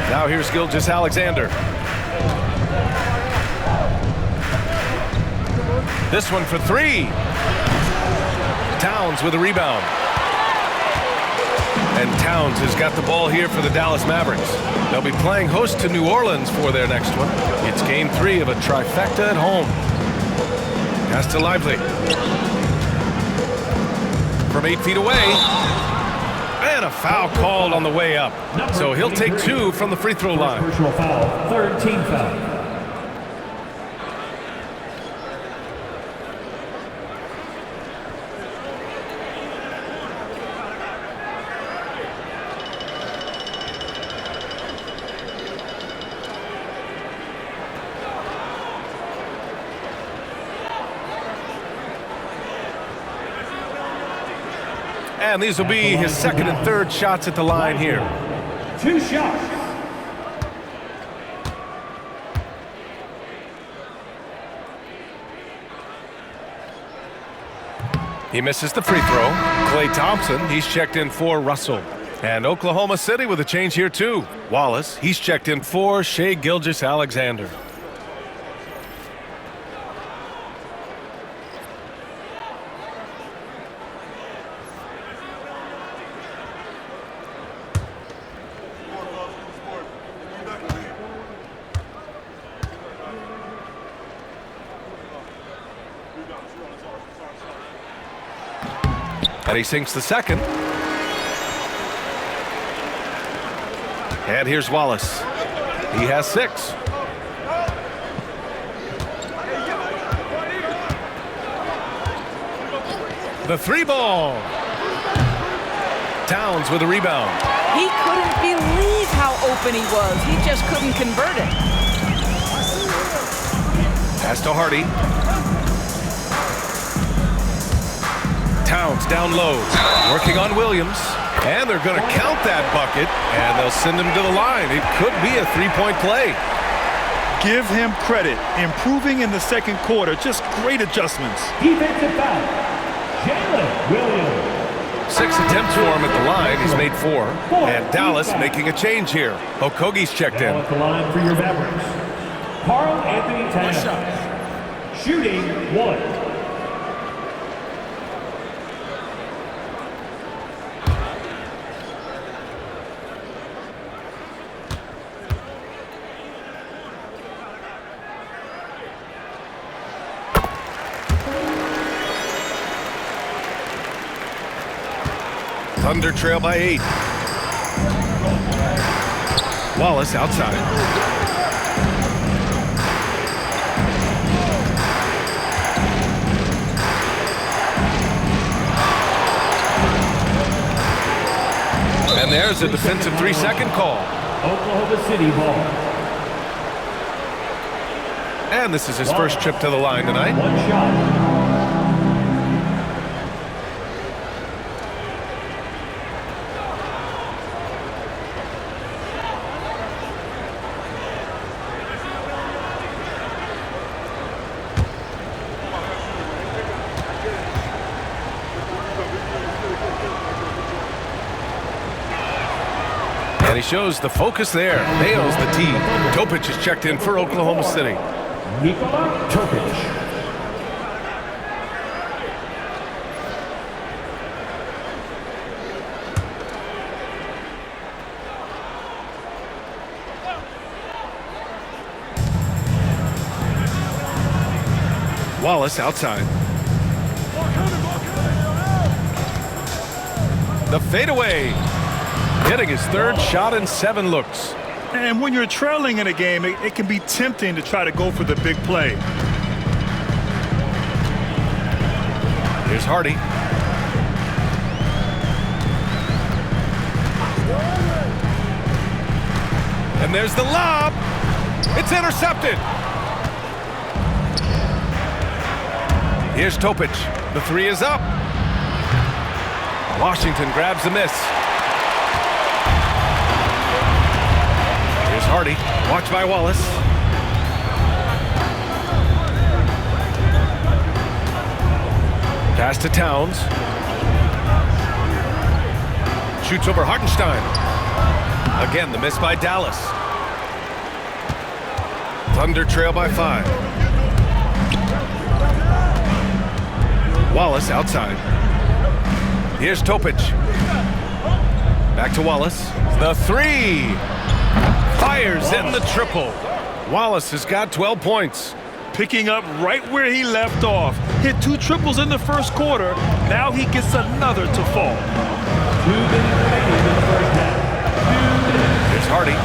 Now here's Gilgeous-Alexander. This one for 3. Towns with a rebound. And Towns has got the ball here for the Dallas Mavericks. They'll be playing host to New Orleans for their next one. It's game 3 of a trifecta at home. Pass to Lively. From 8 feet away. And a foul called on the way up. So he'll take 2 from the free throw line. Personal foul, third team foul. And these will be his second and third shots at the line here. 2 shots. He misses the free throw. Klay Thompson, he's checked in for Russell. And Oklahoma City with a change here too. Wallace, he's checked in for Shai Gilgeous-Alexander. And he sinks the second. And here's Wallace. He has 6. The 3 ball. Towns with a rebound. He couldn't believe how open he was. He just couldn't convert it. Pass to Hardy. Towns down low, working on Williams. And they're going to count that bucket, and they'll send him to the line. It could be a 3-point play. Give him credit. Improving in the second quarter. Just great adjustments. Defensive foul, Jalen Williams. 6 attempts for him at the line. He's made 4. And Dallas making a change here. Okogie's checked in. Now at the line for your Mavericks, Karl Anthony Towns. Shooting 1. Thunder trail by 8. Wallace outside. And there's a defensive 3-second call. Oklahoma City ball. And this is his first trip to the line tonight. One shot. And he shows the focus there. Nails the tee. Topic is checked in for Oklahoma City. Nikola Topic. Wallace outside. The fadeaway. Hitting his third shot in 7 looks. And when you're trailing in a game, it can be tempting to try to go for the big play. Here's Hardy. And there's the lob. It's intercepted. Here's Topic. The 3 is up. Washington grabs the miss. Here's Hardy. Watched by Wallace. Pass to Towns. Shoots over Hartenstein. Again, the miss by Dallas. Thunder trail by 5. Wallace outside. Here's Topic. Back to Wallace. The 3. Fires in the triple. Wallace has got 12 points. Picking up right where he left off. Hit 2 triples in the first quarter. Now he gets another to fall. 2 minutes remaining in the first half. Here's Hardy.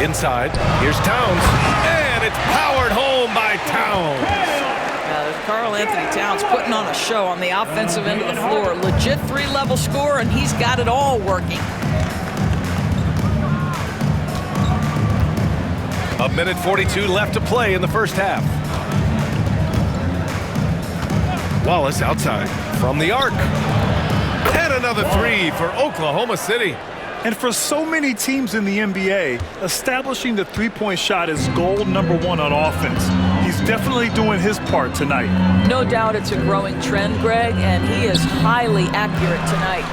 Inside. Here's Towns. And it's powered home by Towns. Karl Anthony Towns putting on a show on the offensive end of the floor. Legit 3-level score, and he's got it all working. A minute 42 left to play in the first half. Wallace outside from the arc. And another 3 for Oklahoma City. And for so many teams in the NBA, establishing the three-point shot is goal number 1 on offense. He's definitely doing his part tonight. No doubt it's a growing trend, Greg, and he is highly accurate tonight.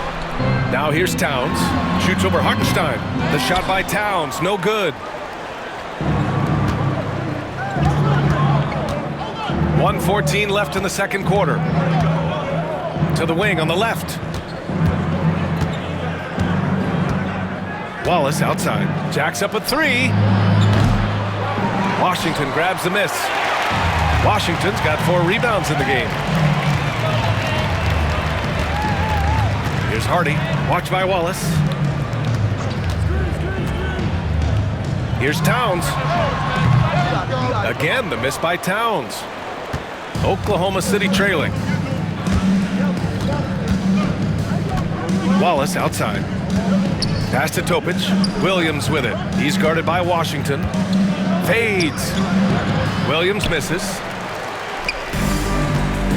Now here's Towns. Shoots over Hartenstein. The shot by Towns, no good. 1:14 left in the second quarter. To the wing on the left. Wallace outside. Jacks up a 3. Washington grabs the miss. Washington's got 4 rebounds in the game. Here's Hardy. Watched by Wallace. Here's Towns. Again, the miss by Towns. Oklahoma City trailing. Wallace outside. Pass to Topic. Williams with it. He's guarded by Washington. Fades. Williams misses.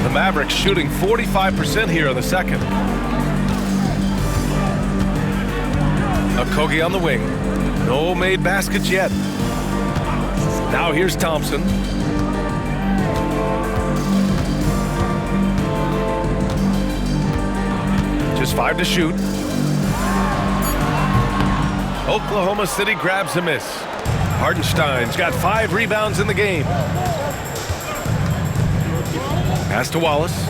The Mavericks shooting 45% here in the second. Okogie on the wing. No made baskets yet. Now here's Thompson. Just 5 to shoot. Oklahoma City grabs a miss. Hartenstein's got 5 rebounds in the game. Pass to Wallace.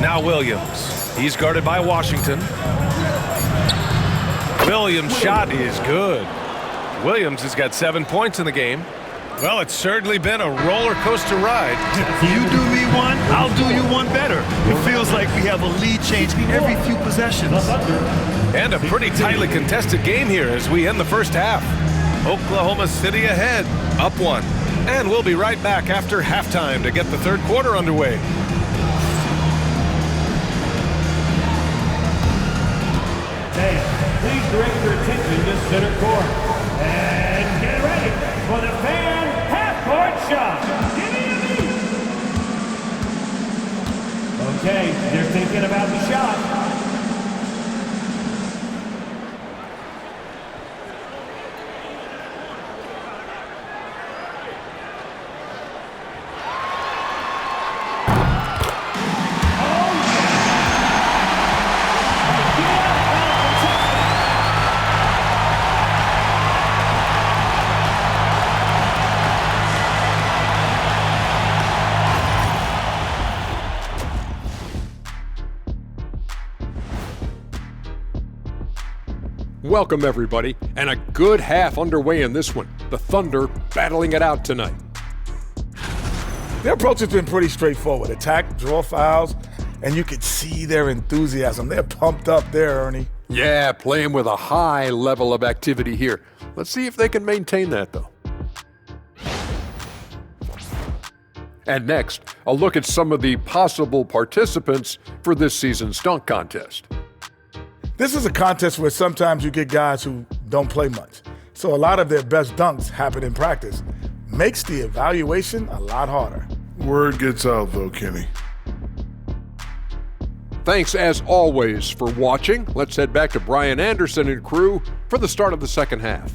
Now Williams. He's guarded by Washington. Williams' shot is good. Williams has got 7 points in the game. Well, it's certainly been a roller coaster ride. You do me one, I'll do you one better. It feels like we have a lead change every few possessions. And a pretty tightly contested game here as we end the first half. Oklahoma City ahead, up 1. And we'll be right back after halftime to get the third quarter underway. direct your attention to center court. And get ready for the fan half-court shot. Okay, they're thinking about the shot. Welcome, everybody, and a good half underway in this one. The Thunder battling it out tonight. Their approach has been pretty straightforward. Attack, draw fouls, and you could see their enthusiasm. They're pumped up there, Ernie. Yeah, playing with a high level of activity here. Let's see if they can maintain that, though. And next, a look at some of the possible participants for this season's dunk contest. This is a contest where sometimes you get guys who don't play much. So a lot of their best dunks happen in practice. Makes the evaluation a lot harder. Word gets out, though, Kenny. Thanks, as always, for watching. Let's head back to Brian Anderson and crew for the start of the second half.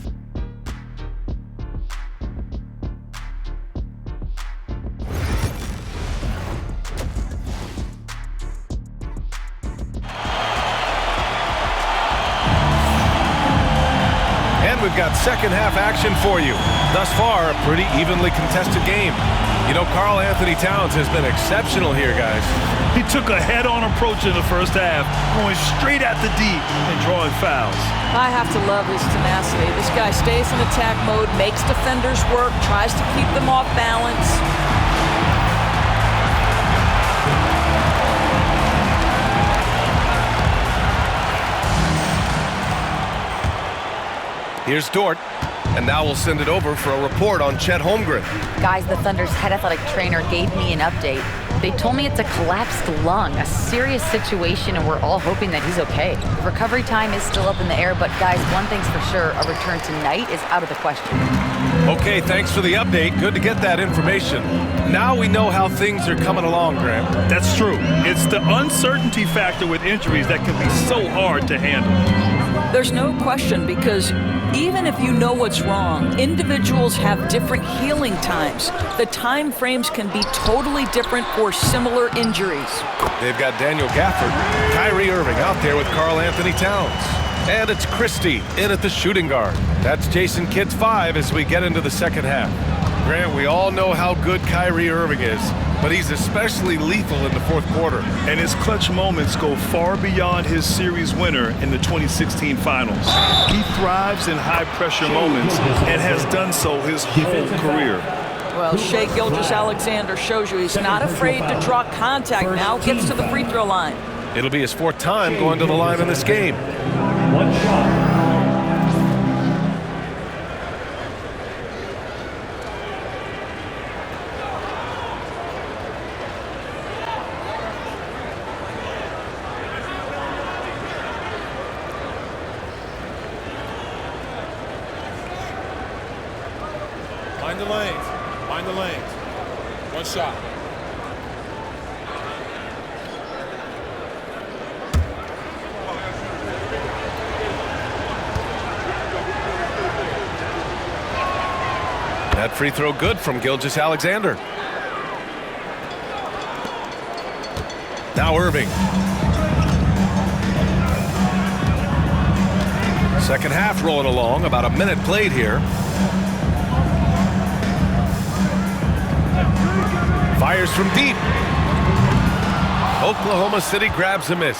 We've got second half action for you. Thus far, a pretty evenly contested game. You know, Karl Anthony Towns has been exceptional here, guys. He took a head-on approach in the first half, going straight at the D and drawing fouls. I have to love his tenacity. This guy stays in attack mode, makes defenders work, tries to keep them off balance. Here's Dort, and now we'll send it over for a report on Chet Holmgren. Guys, the Thunder's head athletic trainer gave me an update. They told me it's a collapsed lung, a serious situation, and we're all hoping that he's okay. The recovery time is still up in the air, but guys, one thing's for sure, a return tonight is out of the question. Okay, thanks for the update. Good to get that information. Now we know how things are coming along, Grant. That's true. It's the uncertainty factor with injuries that can be so hard to handle. There's no question, because even if you know what's wrong, individuals have different healing times. The time frames can be totally different for similar injuries. They've got Daniel Gafford, Kyrie Irving out there with Karl Anthony Towns. And it's Christie in at the shooting guard. That's Jason Kidd's 5 as we get into the second half. Grant, we all know how good Kyrie Irving is, but he's especially lethal in the fourth quarter. And his clutch moments go far beyond his series winner in the 2016 finals. He thrives in high-pressure moments and has done so his whole career. Well, Shai Gilgeous-Alexander shows you he's not afraid to draw contact. Now gets to the free throw line. It'll be his fourth time going to the line in this game. One shot. Mind the lanes. Mind the lanes. One shot. That free throw good from Gilgeous-Alexander. Now Irving. Second half rolling along, about a minute played here. Fires from deep. Oklahoma City grabs a miss.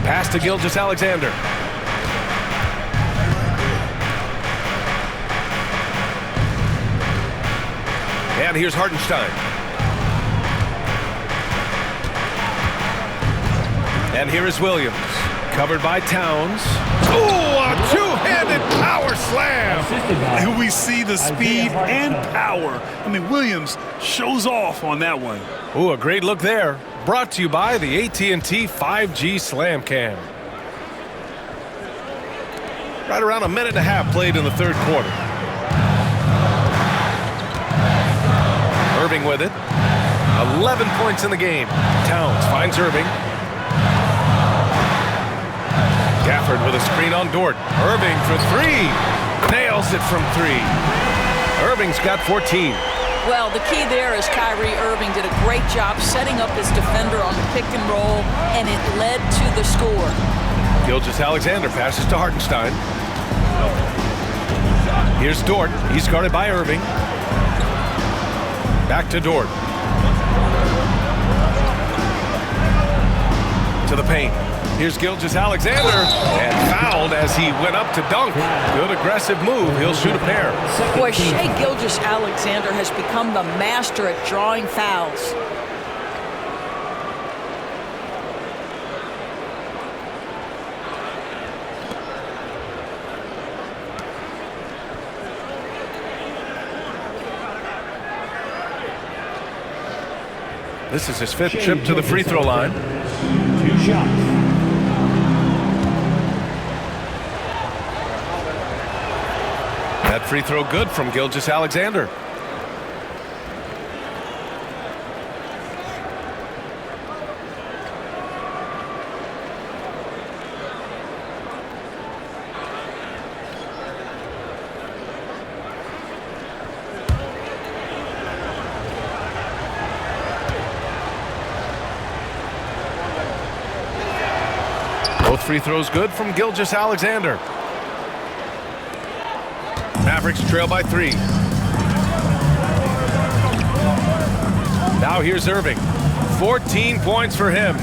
Pass to Gilgeous-Alexander. And here's Hartenstein. And here is Williams. Covered by Towns. Oh, a two-handed power slam. And we see the speed and power. I mean, Williams shows off on that one. Oh, a great look there. Brought to you by the AT&T 5G Slam Cam. Right around a minute and a half played in the third quarter. Irving with it. 11 points in the game. Towns finds Irving. Gafford with a screen on Dort. Irving for three. Nails it from three. Irving's got 14. Well, the key there is Kyrie Irving did a great job setting up his defender on the pick and roll, and it led to the score. Gilgeous-Alexander passes to Hartenstein. Here's Dort. He's guarded by Irving. Back to Dort. To the paint. Here's Gilgeous-Alexander, and fouled as he went up to dunk. Good aggressive move. He'll shoot a pair. Boy, Shai Gilgeous-Alexander has become the master at drawing fouls. This is his fifth trip to the free throw line. 2 shots. That free throw good from Gilgeous-Alexander. Both free throws good from Gilgeous-Alexander. Mavericks trail by 3. Now here's Irving. 14 points for him.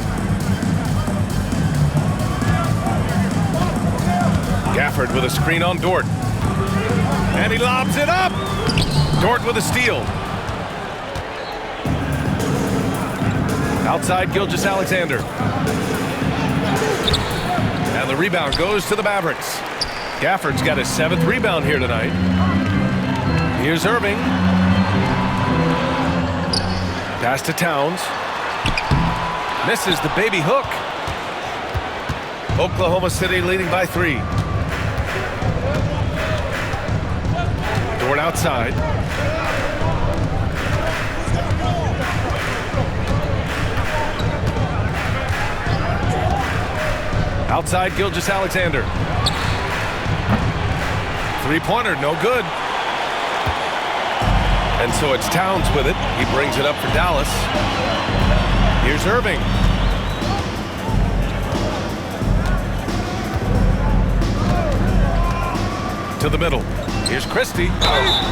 Gafford with a screen on Dort. And he lobs it up. Dort with a steal. Outside Gilgeous-Alexander. And the rebound goes to the Mavericks. Gafford's got his 7th rebound here tonight. Here's Irving. Pass to Towns. Misses the baby hook. Oklahoma City leading by 3. Dort outside. Outside Gilgeous-Alexander. Three-pointer, no good. And so it's Towns with it. He brings it up for Dallas. Here's Irving. To the middle. Here's Christie.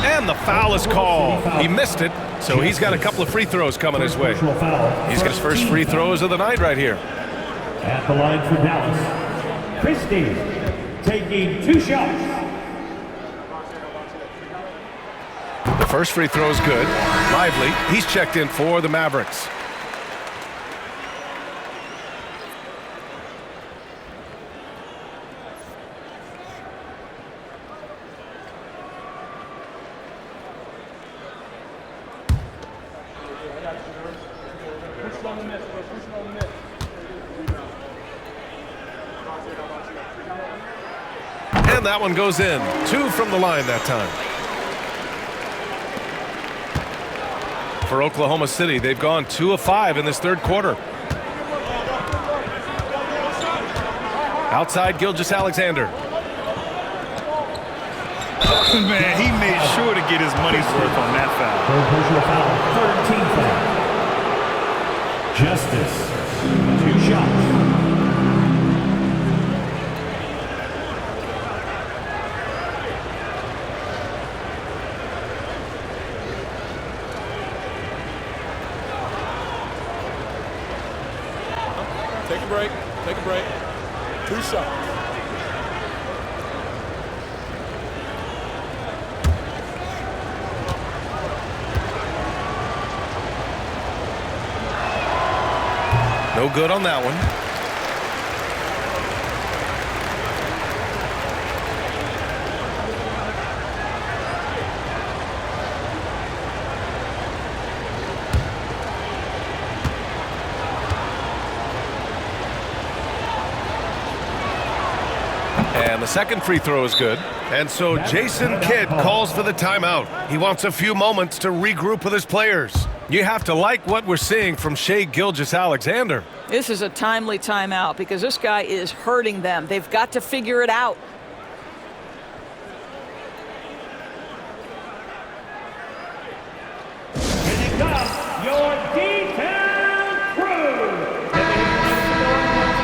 And the foul is called. He missed it, so he's got a couple of free throws coming his way. He's got his first free throws of the night right here. At the line for Dallas, Christie taking 2 shots. The first free throw is good. Lively, he's checked in for the Mavericks. And that one goes in. 2 from the line that time. For Oklahoma City, they've gone 2 of 5 in this third quarter. Outside Gilgeous-Alexander. Man, he made sure to get his money's worth on that foul. Personal foul, 13th foul. Justice, 2 shots. Take a break. Take a break. 2 shots. No good on that one. And the second free throw is good. And so Jason Kidd calls for the timeout. He wants a few moments to regroup with his players. You have to like what we're seeing from Shai Gilgeous-Alexander. This is a timely timeout because this guy is hurting them. They've got to figure it out. Here comes your defense crew.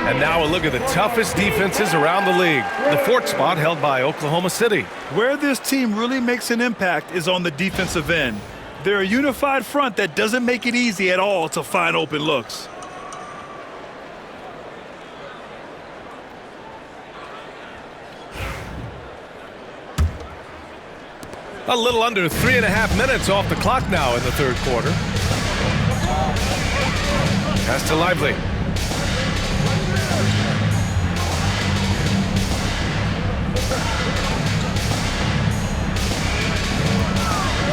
And now a look at the toughest defenses around the league. The fourth spot held by Oklahoma City. Where this team really makes an impact is on the defensive end. They're a unified front that doesn't make it easy at all to find open looks. A little under 3.5 minutes off the clock now in the third quarter. Pass to Lively.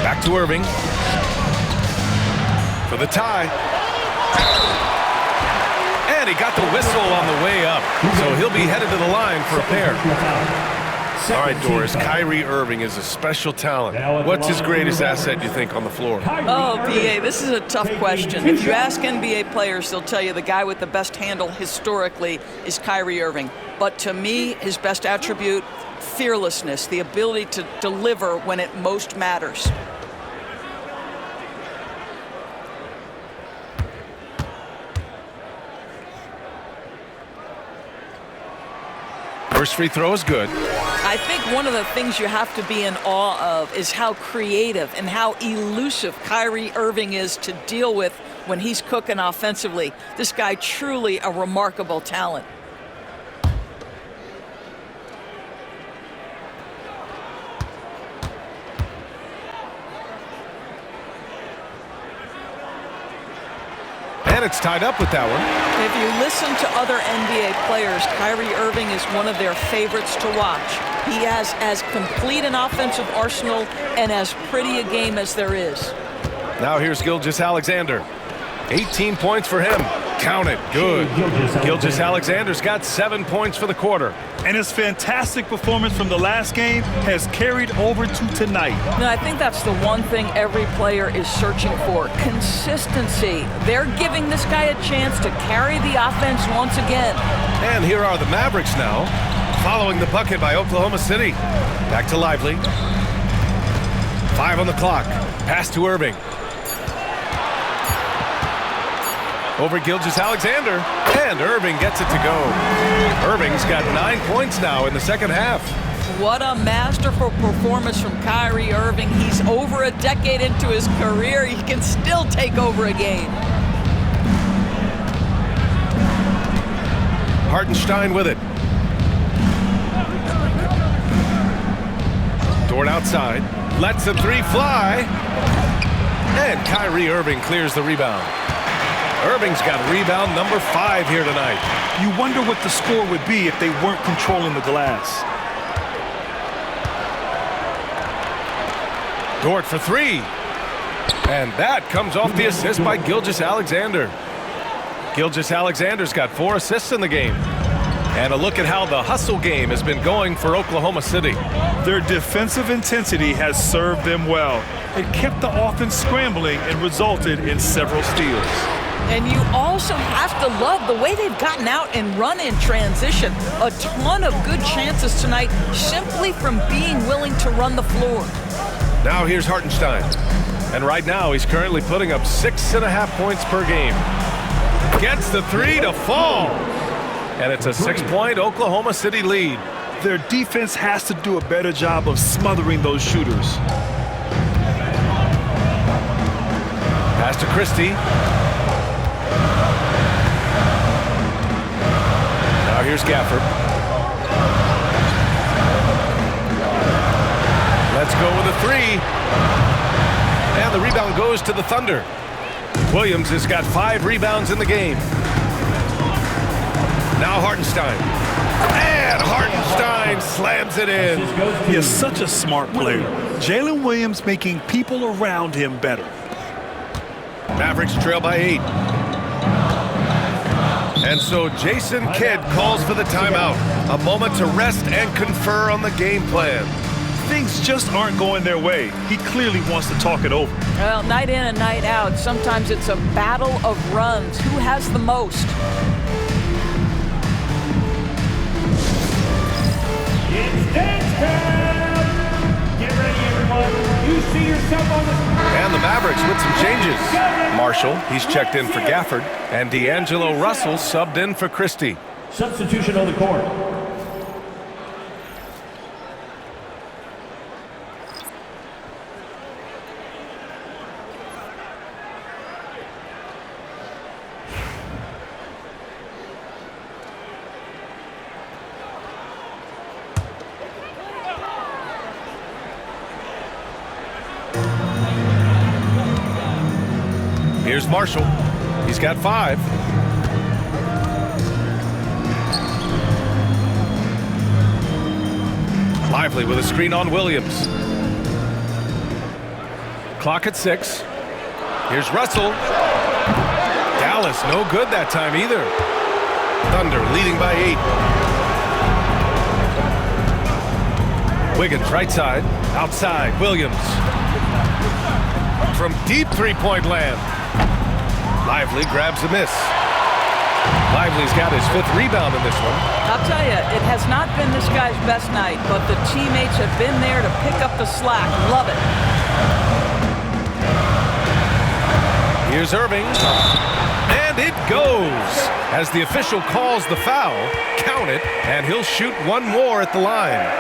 Back to Irving. For the tie. And he got the whistle on the way up. So he'll be headed to the line for a pair. All right, Doris, Kyrie Irving is a special talent. What's his greatest asset, you think, on the floor? Oh, PA, this is a tough question. If you ask NBA players, they'll tell you the guy with the best handle historically is Kyrie Irving. But to me, his best attribute, fearlessness, the ability to deliver when it most matters. First free throw is good. I think one of the things you have to be in awe of is how creative and how elusive Kyrie Irving is to deal with when he's cooking offensively. This guy truly a remarkable talent. And it's tied up with that one. If you listen to other NBA players, Kyrie Irving is one of their favorites to watch. He has as complete an offensive arsenal and as pretty a game as there is. Now here's Gilgeous-Alexander. 18 points for him. Count it. Good. Gilgeous-Alexander's got 7 points for the quarter. And his fantastic performance from the last game has carried over to tonight. No, I think that's the one thing every player is searching for. Consistency. They're giving this guy a chance to carry the offense once again. And here are the Mavericks now, following the bucket by Oklahoma City. Back to Lively. 5 on the clock. Pass to Irving. Over Gilgeous-Alexander, and Irving gets it to go. Irving's got 9 points now in the second half. What a masterful performance from Kyrie Irving. He's over a decade into his career. He can still take over a game. Hartenstein with it. Dort outside, lets the three fly, and Kyrie Irving clears the rebound. Irving's got rebound number 5 here tonight. You wonder what the score would be if they weren't controlling the glass. Dort for 3. And that comes off the assist by Gilgeous-Alexander. Gilgeous-Alexander's got 4 assists in the game. And a look at how the hustle game has been going for Oklahoma City. Their defensive intensity has served them well. It kept the offense scrambling and resulted in several steals. And you also have to love the way they've gotten out and run in transition. A ton of good chances tonight simply from being willing to run the floor. Now here's Hartenstein. And right now he's currently putting up 6.5 points per game. Gets the 3 to fall. And it's a 6-point Oklahoma City lead. Their defense has to do a better job of smothering those shooters. Pass to Christie. Now here's Gafford. Let's go with a 3. And the rebound goes to the Thunder. Williams has got 5 rebounds in the game. Now Hartenstein. And Hartenstein slams it in. He is such a smart player. Jalen Williams making people around him better. Mavericks trail by 8. And so Jason Kidd calls for the timeout. A moment to rest and confer on the game plan. Things just aren't going their way. He clearly wants to talk it over. Well, night in and night out, sometimes it's a battle of runs. Who has the most? It's dance time! Get ready, everyone. You see yourself on the... And the Mavericks with some changes. Marshall, he's checked in for Gafford. And D'Angelo Russell subbed in for Christie. Substitution on the court. Here's Marshall. He's got 5. Lively with a screen on Williams. Clock at 6. Here's Russell. Dallas, no good that time either. Thunder leading by 8. Wiggins right side. Outside, Williams. From deep three-point land. Lively grabs a miss. Lively's got his 5th rebound in this one. I'll tell you, it has not been this guy's best night, but the teammates have been there to pick up the slack. Love it. Here's Irving. And it goes. As the official calls the foul, count it, and he'll shoot one more at the line.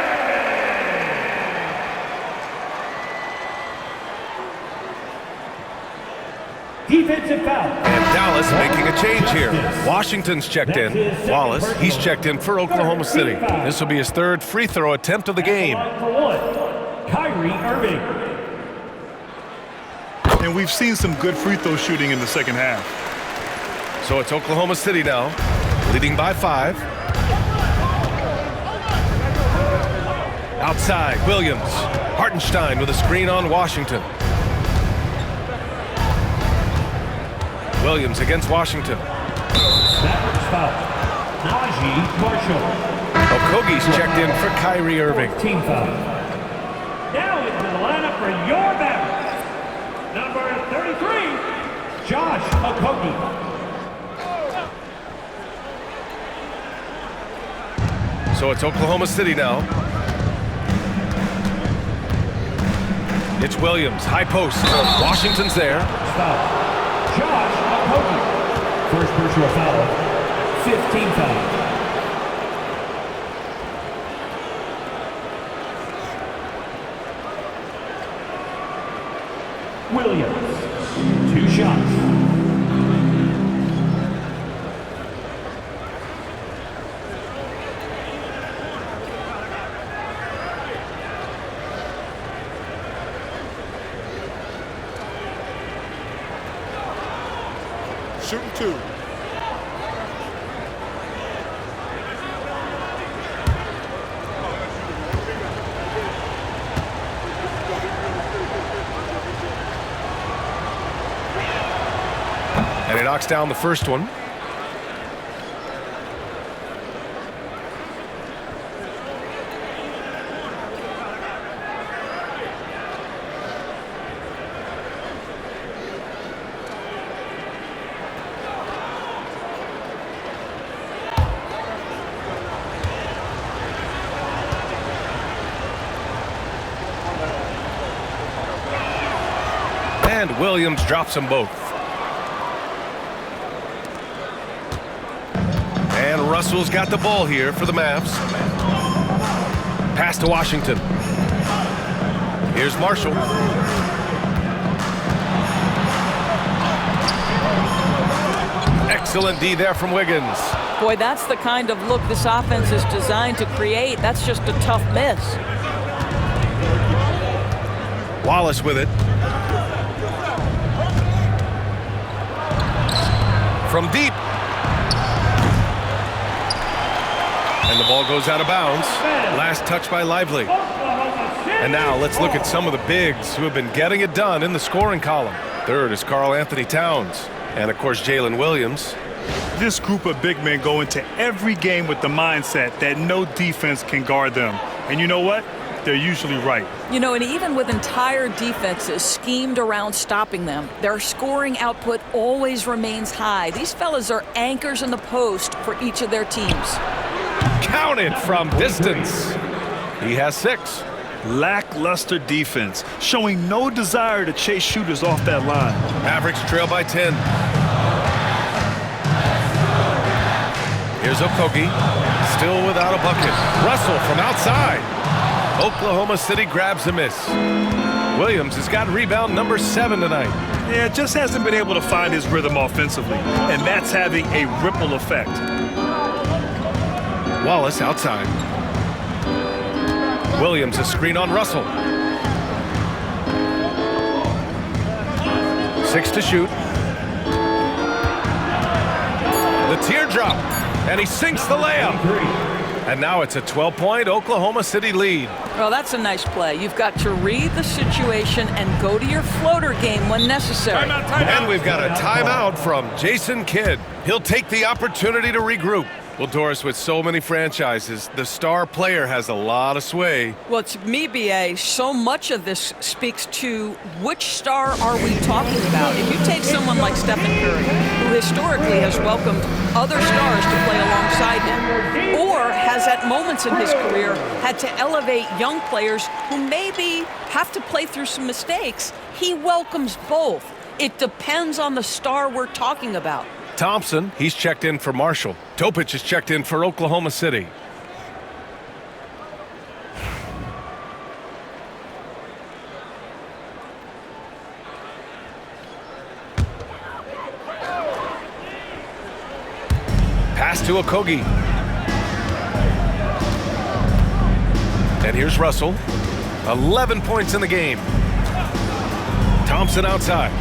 Defensive foul. And Dallas making a change here. Washington's checked in. Wallace, he's checked in for Oklahoma City. This will be his 3rd free throw attempt of the game. For 1, Kyrie Irving. And we've seen some good free throw shooting in the second half. So it's Oklahoma City now, leading by 5. Outside, Williams. Hartenstein with a screen on Washington. Williams against Washington. Mavericks foul. Najee Marshall. Okogie's checked in for Kyrie Irving. Team foul. Now into the lineup for your Mavericks. Number 33, Josh Okogie. So it's Oklahoma City now. It's Williams, high post. Washington's there. Foul. Josh Okogie. First personal foul. 15 foul. Williams. 2 shots. Shooting 2. And he knocks down the first one. And Williams drops them both. And Russell's got the ball here for the Mavs. Pass to Washington. Here's Marshall. Excellent D there from Wiggins. Boy, that's the kind of look this offense is designed to create. That's just a tough miss. Wallace with it. From deep. And the ball goes out of bounds. Last touch by Lively. And now let's look at some of the bigs who have been getting it done in the scoring column. Third is Karl Anthony Towns. And of course Jalen Williams. This group of big men go into every game with the mindset that no defense can guard them. And you know what? They're usually right. You know, and even with entire defenses schemed around stopping them, their scoring output always remains high. These fellas are anchors in the post for each of their teams. Counted from distance. He has 6. Lackluster defense, showing no desire to chase shooters off that line. Mavericks trail by 10. Here's Okogie, still without a bucket. Russell from outside. Oklahoma City grabs a miss. Williams has got rebound number 7 tonight. Yeah, just hasn't been able to find his rhythm offensively, and that's having a ripple effect. Wallace outside. Williams a screen on Russell. 6 to shoot. The teardrop, and he sinks the layup. And now it's a 12-point Oklahoma City lead. Well, that's a nice play. You've got to read the situation and go to your floater game when necessary. Timeout. And we've got a timeout from Jason Kidd. He'll take the opportunity to regroup. Well, Doris, with so many franchises, the star player has a lot of sway. Well, to me, B.A., so much of this speaks to which star are we talking about. If you take someone like Stephen Curry, who historically has welcomed other stars to play alongside him, or has at moments in his career had to elevate young players who maybe have to play through some mistakes, he welcomes both. It depends on the star we're talking about. Thompson, he's checked in for Marshall. Topic is checked in for Oklahoma City. Pass to Okogie. And here's Russell. 11 points in the game. Thompson outside.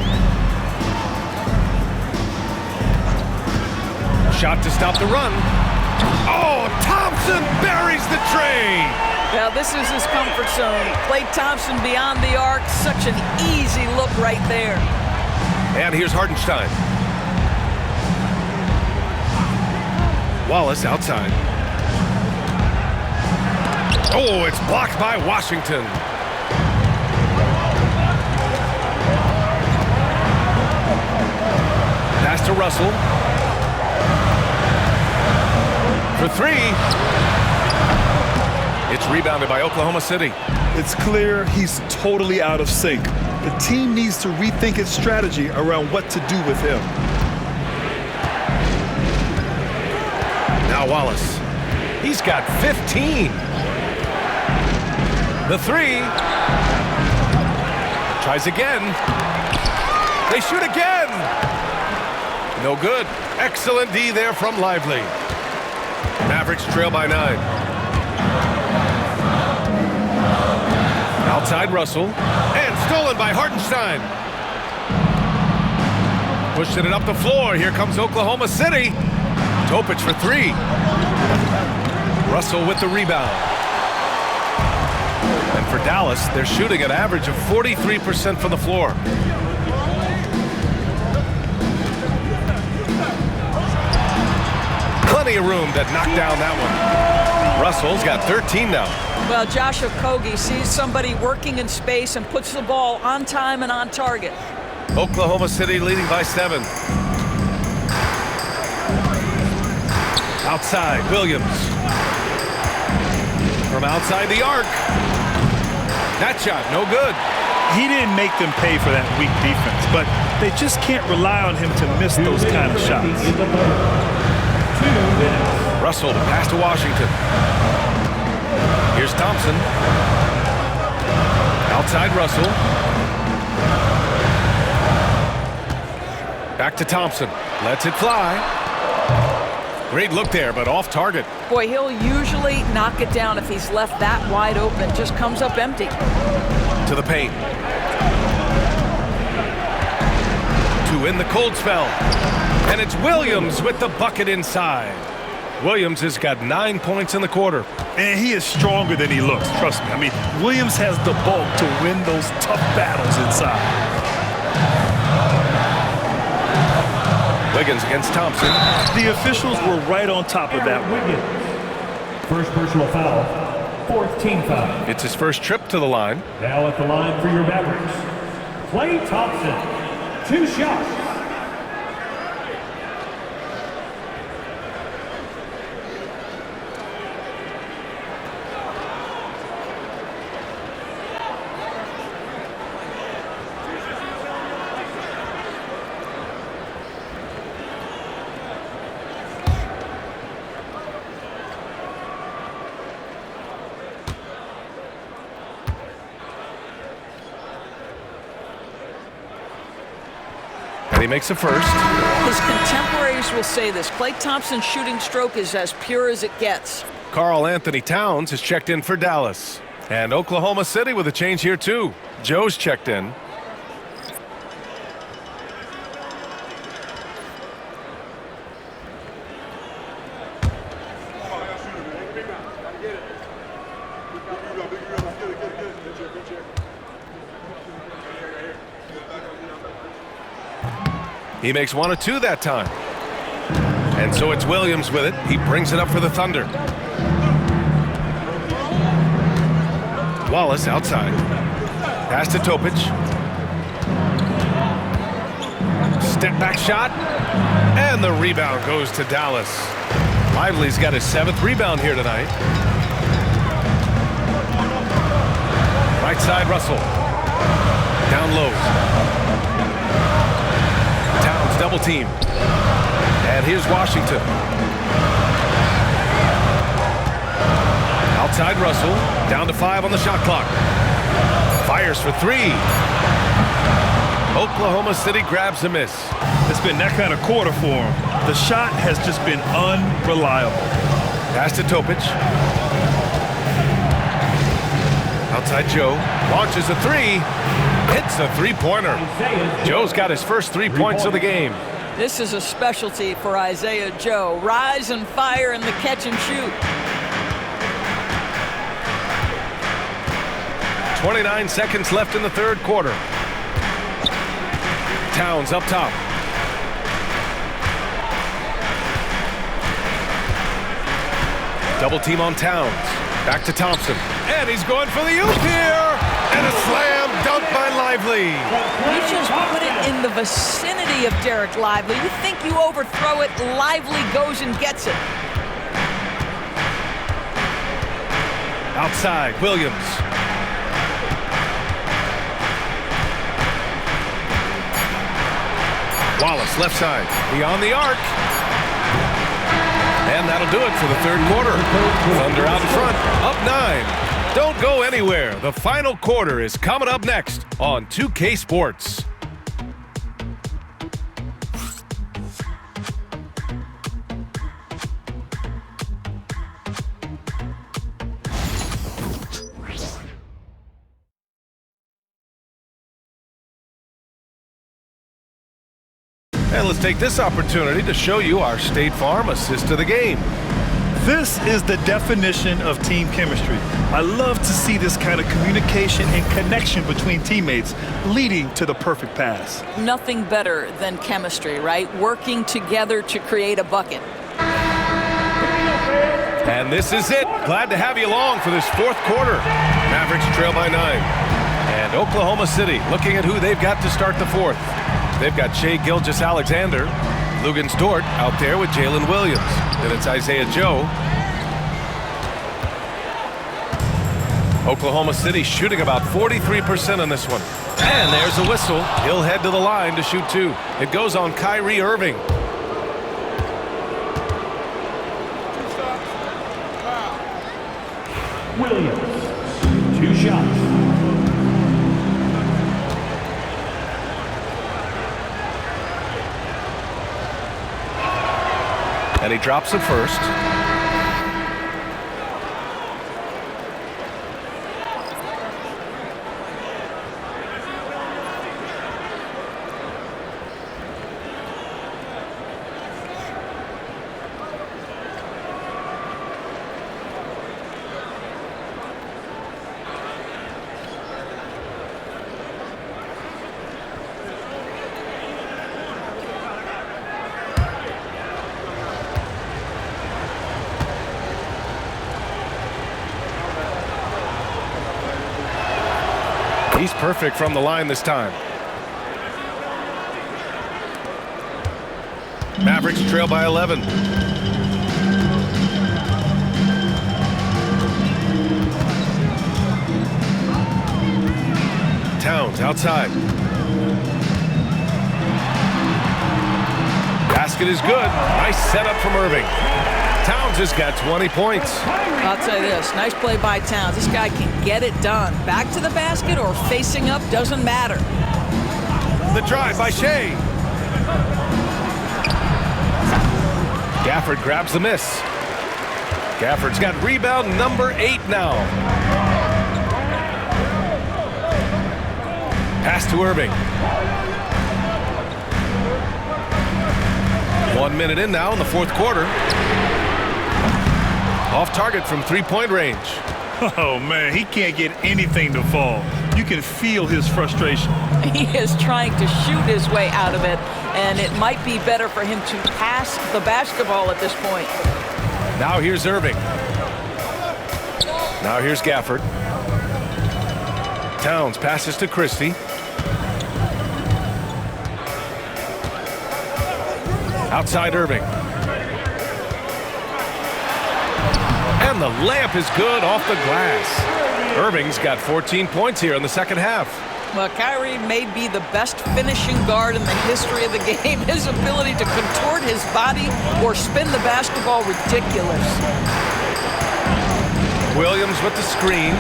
Shot to stop the run. Oh, Thompson buries the tray. Now, this is his comfort zone. Klay Thompson beyond the arc. Such an easy look right there. And here's Hartenstein. Wallace outside. Oh, it's blocked by Washington. Pass to Russell. For 3. It's rebounded by Oklahoma City. It's clear he's totally out of sync. The team needs to rethink its strategy around what to do with him. Now Wallace. He's got 15. The 3. Tries again. They shoot again. No good. Excellent D there from Lively. Mavericks trail by 9. Outside Russell. And stolen by Hartenstein. Pushing it up the floor. Here comes Oklahoma City. Topic for 3. Russell with the rebound. And for Dallas, they're shooting an average of 43% from the floor. Plenty of room to knock down that one. Russell's got 13 now. Well, Josh Okogie sees somebody working in space and puts the ball on time and on target. Oklahoma City leading by 7. Outside, Williams. From outside the arc. That shot, no good. He didn't make them pay for that weak defense, but they just can't rely on him to miss those kind of shots. Russell to pass to Washington. Here's Thompson. Outside Russell. Back to Thompson. Lets it fly. Great look there, but off target. Boy, he'll usually knock it down if he's left that wide open. Just comes up empty. To the paint. To in the cold spell. And it's Williams with the bucket inside. Williams has got 9 points in the quarter. And he is stronger than he looks, trust me. I mean, Williams has the bulk to win those tough battles inside. Wiggins against Thompson. The officials were right on top of that one. Wiggins. First personal foul. Fourth team foul. It's his first trip to the line. Now at the line for your Mavericks, Klay Thompson. 2 shots. He makes a first. His contemporaries will say this. Klay Thompson's shooting stroke is as pure as it gets. Karl Anthony Towns has checked in for Dallas. And Oklahoma City with a change here too. Joe's checked in. He makes 1 of 2 that time. And so it's Williams with it. He brings it up for the Thunder. Wallace outside. Pass to Topic. Step back shot. And the rebound goes to Dallas. Lively's got his 7th rebound here tonight. Right side Russell. Down low. Double team. And here's Washington. Outside Russell. Down to 5 on the shot clock. Fires for 3. Oklahoma City grabs a miss. It's been that kind of quarter for him. The shot has just been unreliable. Pass to Topic. Outside Joe. Launches a 3. Hits a 3-pointer. Joe's got his first 3 points of the game. This is a specialty for Isaiah Joe. Rise and fire in the catch and shoot. 29 seconds left in the 3rd quarter. Towns up top. Double team on Towns. Back to Thompson. And he's going for the oop here. And a slam dunk by Lively. You just put it in the vicinity of Derek Lively. You think you overthrow it, Lively goes and gets it. Outside, Williams. Wallace, left side. Beyond the arc. And that'll do it for the 3rd quarter. Thunder out in front, up 9. Don't go anywhere. The final quarter is coming up next on 2K Sports. And let's take this opportunity to show you our State Farm assist to the game. This is the definition of team chemistry. I love to see this kind of communication and connection between teammates leading to the perfect pass. Nothing better than chemistry, right? Working together to create a bucket. And this is it. Glad to have you along for this 4th quarter. Mavericks trail by 9. And Oklahoma City looking at who they've got to start the 4th. They've got Shai Gilgeous-Alexander, Luguentz Dort out there with Jalen Williams. Then it's Isaiah Joe. Oklahoma City shooting about 43% on this one. And there's a whistle. He'll head to the line to shoot 2. It goes on Kyrie Irving. Williams. 2 shots. And he drops it first. He's perfect from the line this time. Mavericks trail by 11. Towns outside. Basket is good. Nice setup from Irving. Towns has got 20 points. I'll tell you this, nice play by Towns. This guy can get it done. Back to the basket or facing up, doesn't matter. The drive by Shea. Gafford grabs the miss. Gafford's got rebound number 8 now. Pass to Irving. 1 minute in now in the fourth quarter. Off target from three-point range. Oh, man, he can't get anything to fall. You can feel his frustration. He is trying to shoot his way out of it, and it might be better for him to pass the basketball at this point. Now here's Irving. Now here's Gafford. Towns passes to Christie. Outside Irving. And the layup is good off the glass. Irving's got 14 points here in the second half. Well, Kyrie may be the best finishing guard in the history of the game. His ability to contort his body or spin the basketball, ridiculous. Williams with the screen.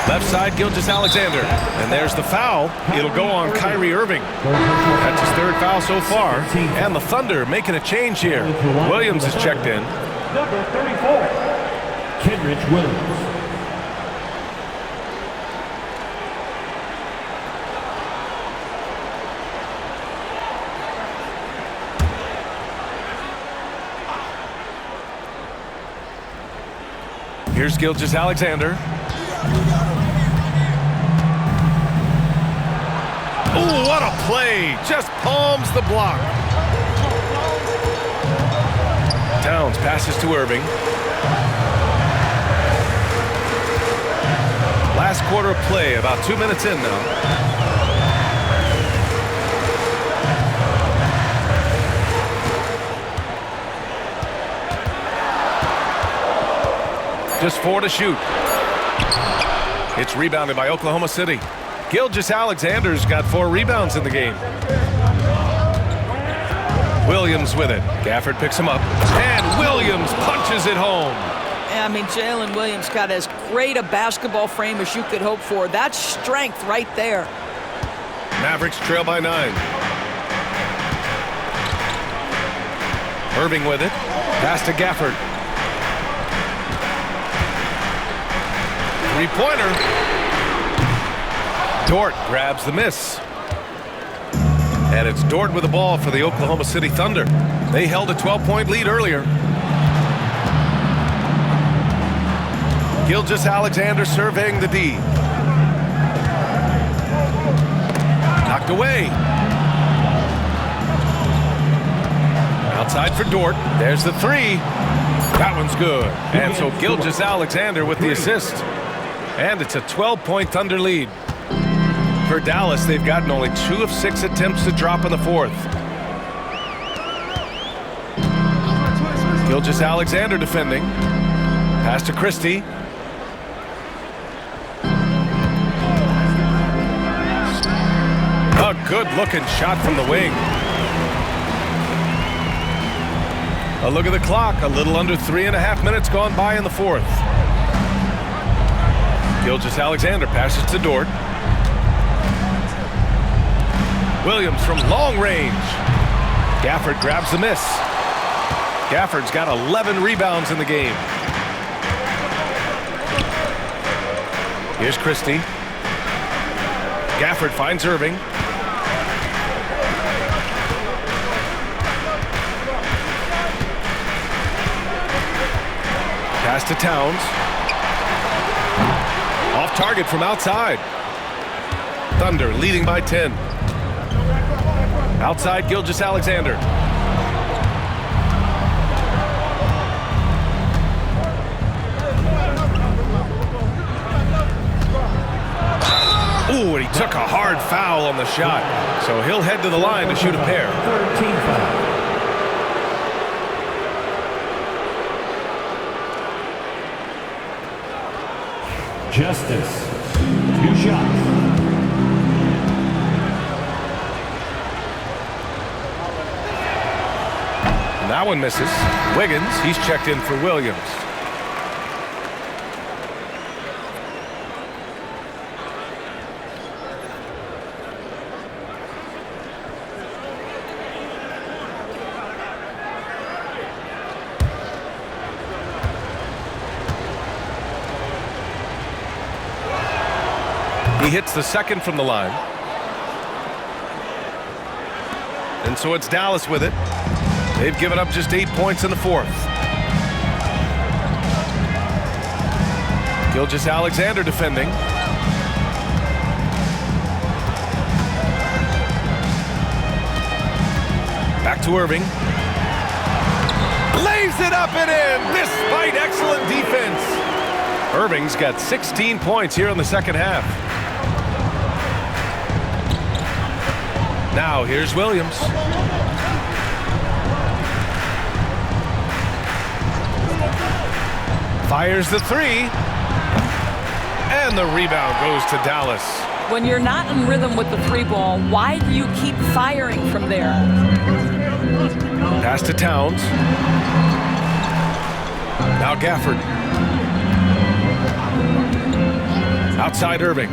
Left side, Gilgeous-Alexander. And there's the foul. It'll go on Kyrie Irving. That's his third foul so far. And the Thunder making a change here. Williams is checked in. Number 34, Kenrich Williams. Here's Gilgeous-Alexander. Oh, what a play! Just palms the block. Towns passes to Irving. Last quarter of play, about 2 minutes in now. Just 4 to shoot. It's rebounded by Oklahoma City. Gilgeous-Alexander's got 4 rebounds in the game. Williams with it. Gafford picks him up. And Williams punches it home. I mean, Jalen Williams got as great a basketball frame as you could hope for. That's strength right there. Mavericks trail by 9. Irving with it. Pass to Gafford. Three-pointer. Dort grabs the miss. And it's Dort with the ball for the Oklahoma City Thunder. They held a 12-point lead earlier. Gilgeous-Alexander surveying the D. Knocked away. Outside for Dort. There's the 3. That one's good. And so Gilgeous-Alexander with the assist. And it's a 12-point Thunder lead. For Dallas, they've gotten only 2 of 6 attempts to drop in the fourth. Gilgeous-Alexander defending. Pass to Christie. A good-looking shot from the wing. A look at the clock. A little under 3.5 minutes gone by in the fourth. Gilgeous-Alexander passes to Dort. Williams from long range. Gafford grabs the miss. Gafford's got 11 rebounds in the game. Here's Christie. Gafford finds Irving. Pass to Towns. Off target from outside. Thunder leading by 10. Outside Gilgeous-Alexander. Ooh, and he took a hard foul on the shot. So he'll head to the line to shoot a pair. Third team foul. Justice. 2 shots. And that one misses. Wiggins, he's checked in for Williams. He hits the second from the line. And so it's Dallas with it. They've given up just 8 points in the fourth. Gilgeous-Alexander defending. Back to Irving. Lays it up and in despite excellent defense. Irving's got 16 points here in the second half. Now here's Williams. Fires the three. And the rebound goes to Dallas. When you're not in rhythm with the 3-ball, why do you keep firing from there? Pass to Towns. Now Gafford. Outside Irving.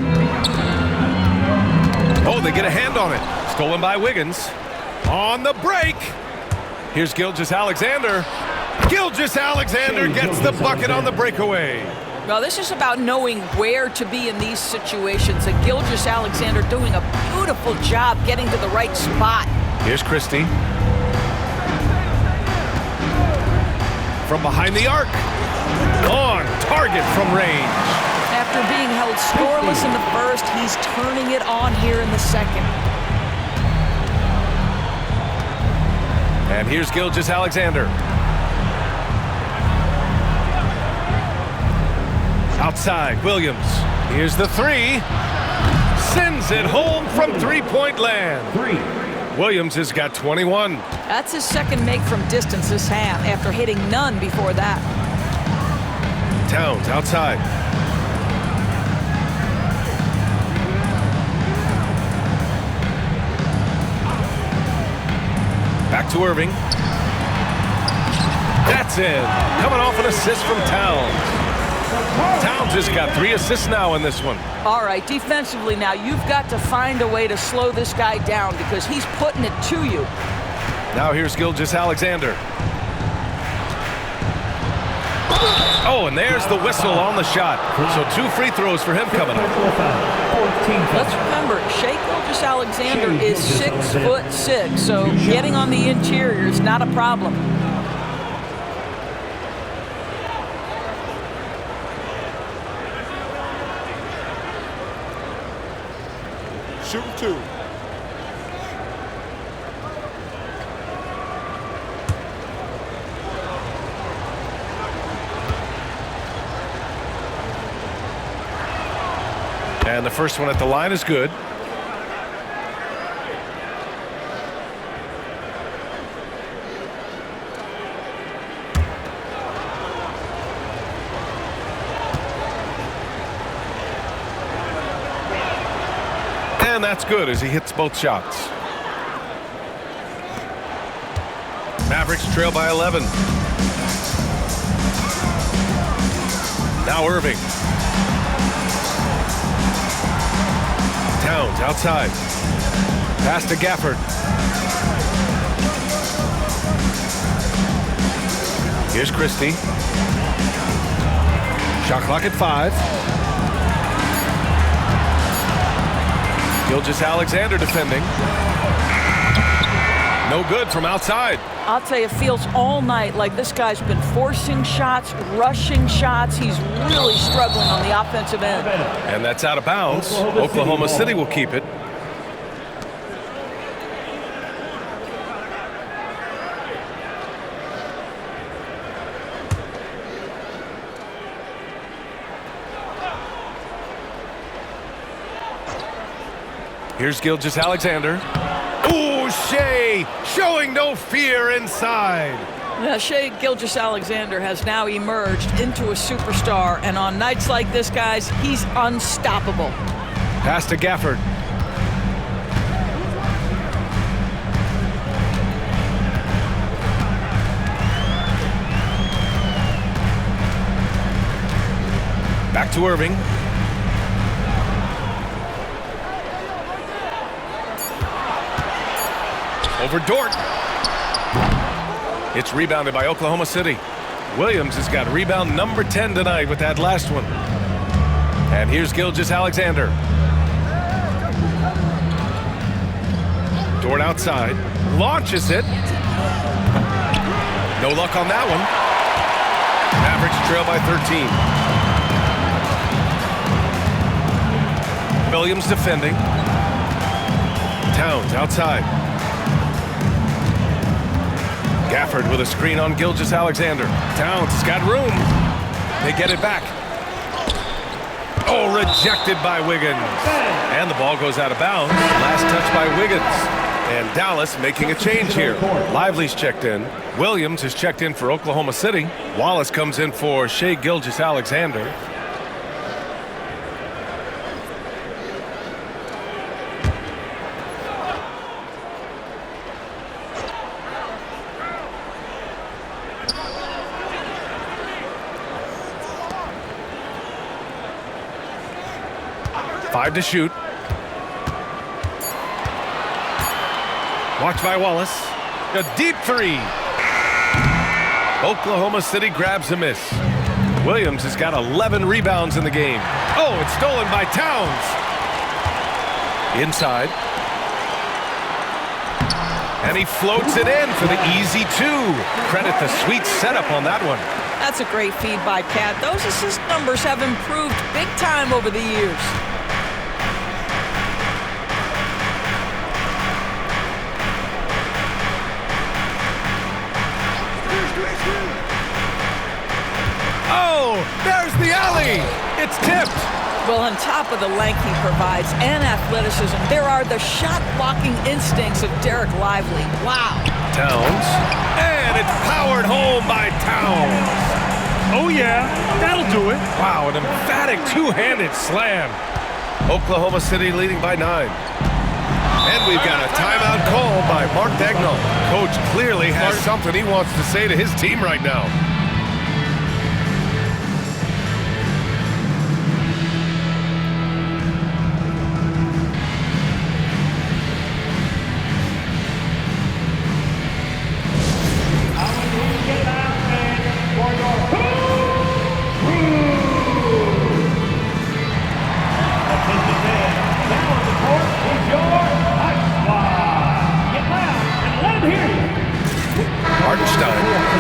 Oh, they get a hand on it. Stolen by Wiggins. On the break. Here's Gilgeous-Alexander. Gilgeous-Alexander gets the bucket on the breakaway. Well, this is about knowing where to be in these situations. And Gilgeous-Alexander doing a beautiful job getting to the right spot. Here's Christie. From behind the arc. On target from range. After being held scoreless in the first, he's turning it on here in the second. And here's Gilgeous-Alexander. Outside, Williams. Here's the three. Sends it home from three-point land. Williams has got 21. That's his second make from distance this half after hitting none before that. Towns outside. Back to Irving. That's in. Coming off an assist from Towns. Towns has got 3 assists now in this one. All right, defensively now, you've got to find a way to slow this guy down because he's putting it to you. Now here's Gilgeous-Alexander. Oh, and there's the whistle on the shot. So 2 free throws for him coming up. Let's remember, Shai Gilgeous-Alexander is 6'6", so getting on the interior is not a problem. Shooting 2. And the first one at the line is good. And that's good as he hits both shots. Mavericks trail by 11. Now Irving. Towns outside. Pass to Gafford. Here's Christie. Shot clock at 5. Gilgeous-Alexander defending. No good from outside. I'll tell you, it feels all night like this guy's been forcing shots, rushing shots. He's really struggling on the offensive end. And that's out of bounds. Oklahoma City will keep it. Here's Gilgeous-Alexander. Ooh, Shea showing no fear inside. Now, Shea Gilgeous-Alexander has now emerged into a superstar, and on nights like this, guys, he's unstoppable. Pass to Gafford. Back to Irving. Over Dort. It's rebounded by Oklahoma City. Williams has got rebound number 10 tonight with that last one. And here's Gilgeous-Alexander. Dort outside. Launches it. No luck on that one. Mavericks trail by 13. Williams defending. Towns outside. Gafford with a screen on Gilgeous-Alexander. Towns has got room. They get it back. Oh, rejected by Wiggins. And the ball goes out of bounds. Last touch by Wiggins. And Dallas making a change here. Lively's checked in. Williams is checked in for Oklahoma City. Wallace comes in for Shea Gilgeous-Alexander. Five to shoot. Watched by Wallace. A deep three. Oklahoma City grabs a miss. Williams has got 11 rebounds in the game. Oh, it's stolen by Towns. Inside. And he floats it in for the easy two. Credit the sweet setup on that one. That's a great feed by Cat. Those assist numbers have improved big time over the years. Oh, there's the alley. It's tipped. Well, on top of the length he provides and athleticism, there are the shot-blocking instincts of Derek Lively. Wow. Towns. And it's powered home by Towns. Oh, yeah, that'll do it. Wow, an emphatic two-handed slam. Oklahoma City leading by 9. And we've got a timeout call by Mark Dagnall. Coach clearly has something he wants to say to his team right now.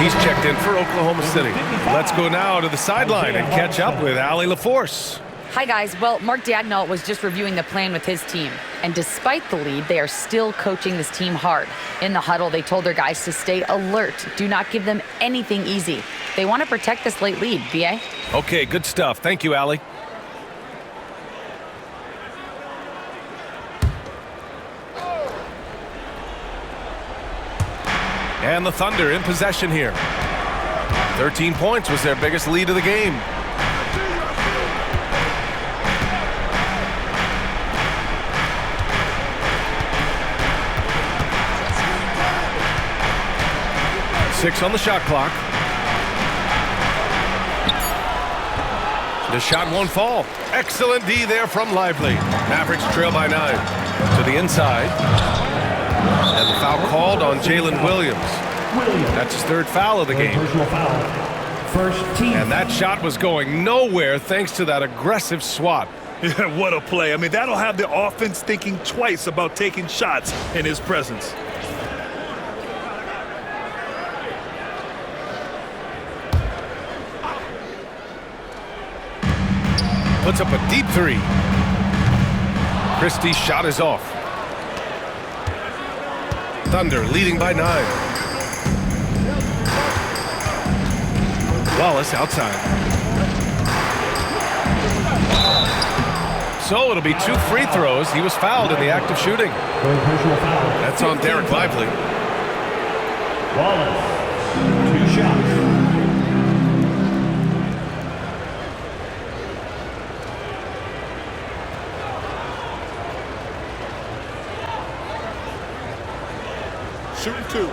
He's checked in for Oklahoma City. Let's go now to the sideline and catch up with Allie LaForce. Hi, guys. Well, Mark Dagnall was just reviewing the plan with his team. And despite the lead, they are still coaching this team hard. In the huddle, they told their guys to stay alert. Do not give them anything easy. They want to protect this late lead, B.A. Okay, good stuff. Thank you, Allie. And the Thunder in possession here. 13 points was their biggest lead of the game. Six on the shot clock. The shot won't fall. Excellent D there from Lively. Mavericks trail by 9. To the inside. And the foul called on Jalen Williams. That's his third foul of the game. First team. And that shot was going nowhere thanks to that aggressive swat. Yeah, what a play. I mean, that'll have the offense thinking twice about taking shots in his presence. Puts up a deep three. Christie's shot is off. Thunder leading by 9. Wallace outside. so it'll be 2 free throws. He was fouled in the act of shooting. That's on Derek Lively. Wallace, 2 shots. Shooting 2.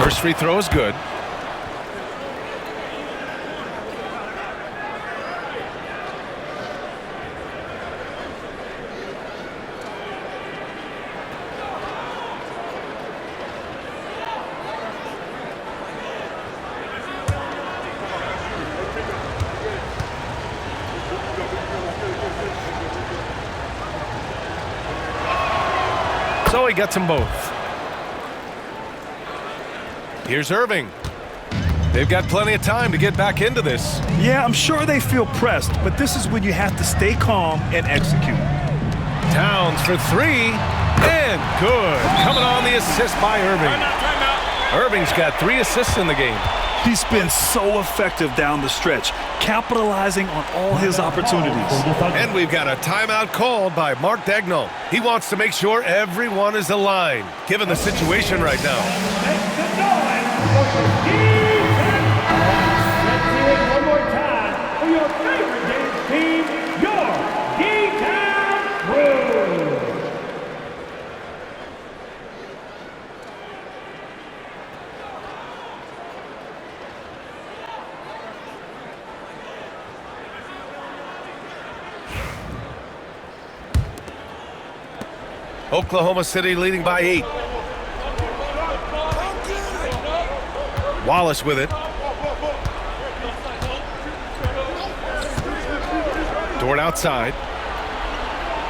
First free throw is good. So he gets them both. Here's Irving. They've got plenty of time to get back into this. Yeah, I'm sure they feel pressed, but this is when you have to stay calm and execute. Towns for 3, and good. Coming on the assist by Irving. Timeout. Irving's got 3 assists in the game. He's been so effective down the stretch, capitalizing on all his opportunities. And we've got a timeout called by Mark Dagnall. He wants to make sure everyone is aligned, given the situation right now. Make some noise for the D-Town. Let's hear it one more time for your favorite dance team, your D-Town Blues. Oklahoma City leading by 8. Wallace with it. Dort outside.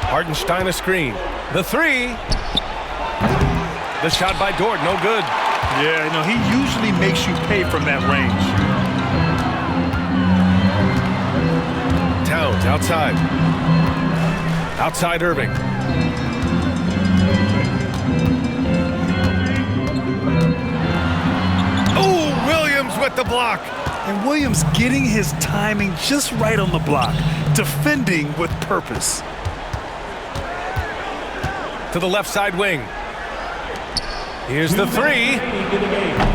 Hartenstein a screen. The 3. The shot by Dort, no good. Yeah, you know, he usually makes you pay from that range. Towns outside. Outside Irving. Oh, Williams with the block. And Williams getting his timing just right on the block, defending with purpose. To the left side wing. Here's the 3.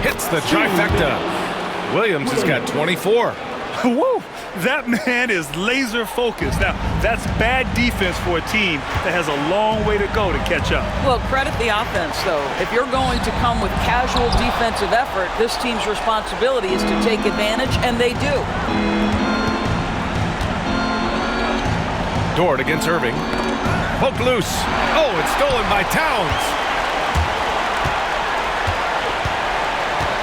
Hits the trifecta. Williams has got 24. Whoa, that man is laser focused. Now, that's bad defense for a team that has a long way to go to catch up. Well, credit the offense, though. If you're going to come with casual defensive effort, this team's responsibility is to take advantage, and they do. Dort against Irving. Poked loose. Oh, it's stolen by Towns.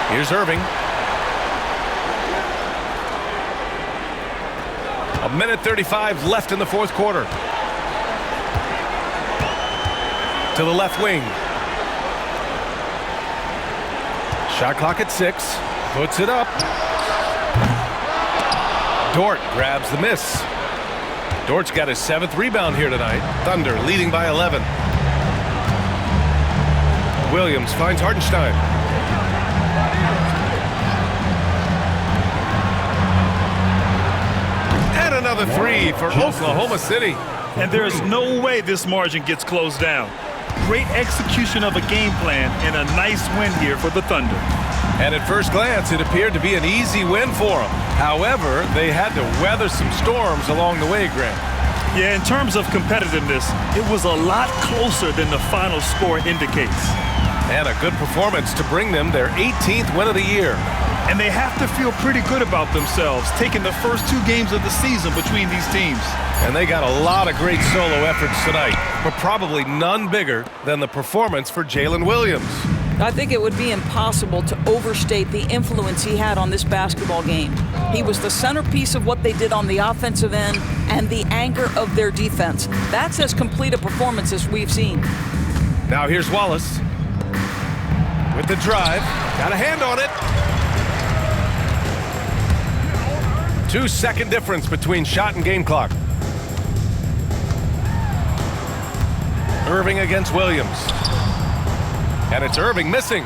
Here's Irving. A minute 35 left in the fourth quarter. To the left wing. Shot clock at 6. Puts it up. Dort grabs the miss. Dort's got his 7th rebound here tonight. Thunder leading by 11. Williams finds Hartenstein. And another 3 for Oklahoma City. And there's no way this margin gets closed down. Great execution of a game plan and a nice win here for the Thunder. And at first glance, it appeared to be an easy win for them. However, they had to weather some storms along the way, Grant. Yeah, in terms of competitiveness, it was a lot closer than the final score indicates. And a good performance to bring them their 18th win of the year. And they have to feel pretty good about themselves, taking the first 2 games of the season between these teams. And they got a lot of great solo efforts tonight, but probably none bigger than the performance for Jalen Williams. I think it would be impossible to overstate the influence he had on this basketball game. He was the centerpiece of what they did on the offensive end and the anchor of their defense. That's as complete a performance as we've seen. Now here's Wallace with the drive. Got a hand on it. 2-second difference between shot and game clock. Irving against Williams. And it's Irving missing.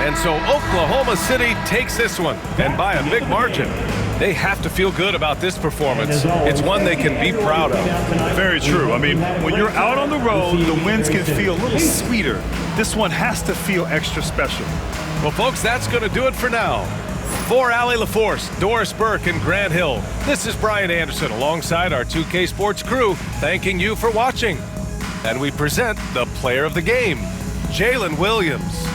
And so Oklahoma City takes this one, and by a big margin. They have to feel good about this performance. It's one they can be proud of. Very true. I mean, when you're out on the road, the wins can feel a little sweeter. This one has to feel extra special. Well, folks, that's going to do it for now. For Allie LaForce, Doris Burke, and Grant Hill, this is Brian Anderson alongside our 2K Sports crew, thanking you for watching. And we present the player of the game, Jalen Williams.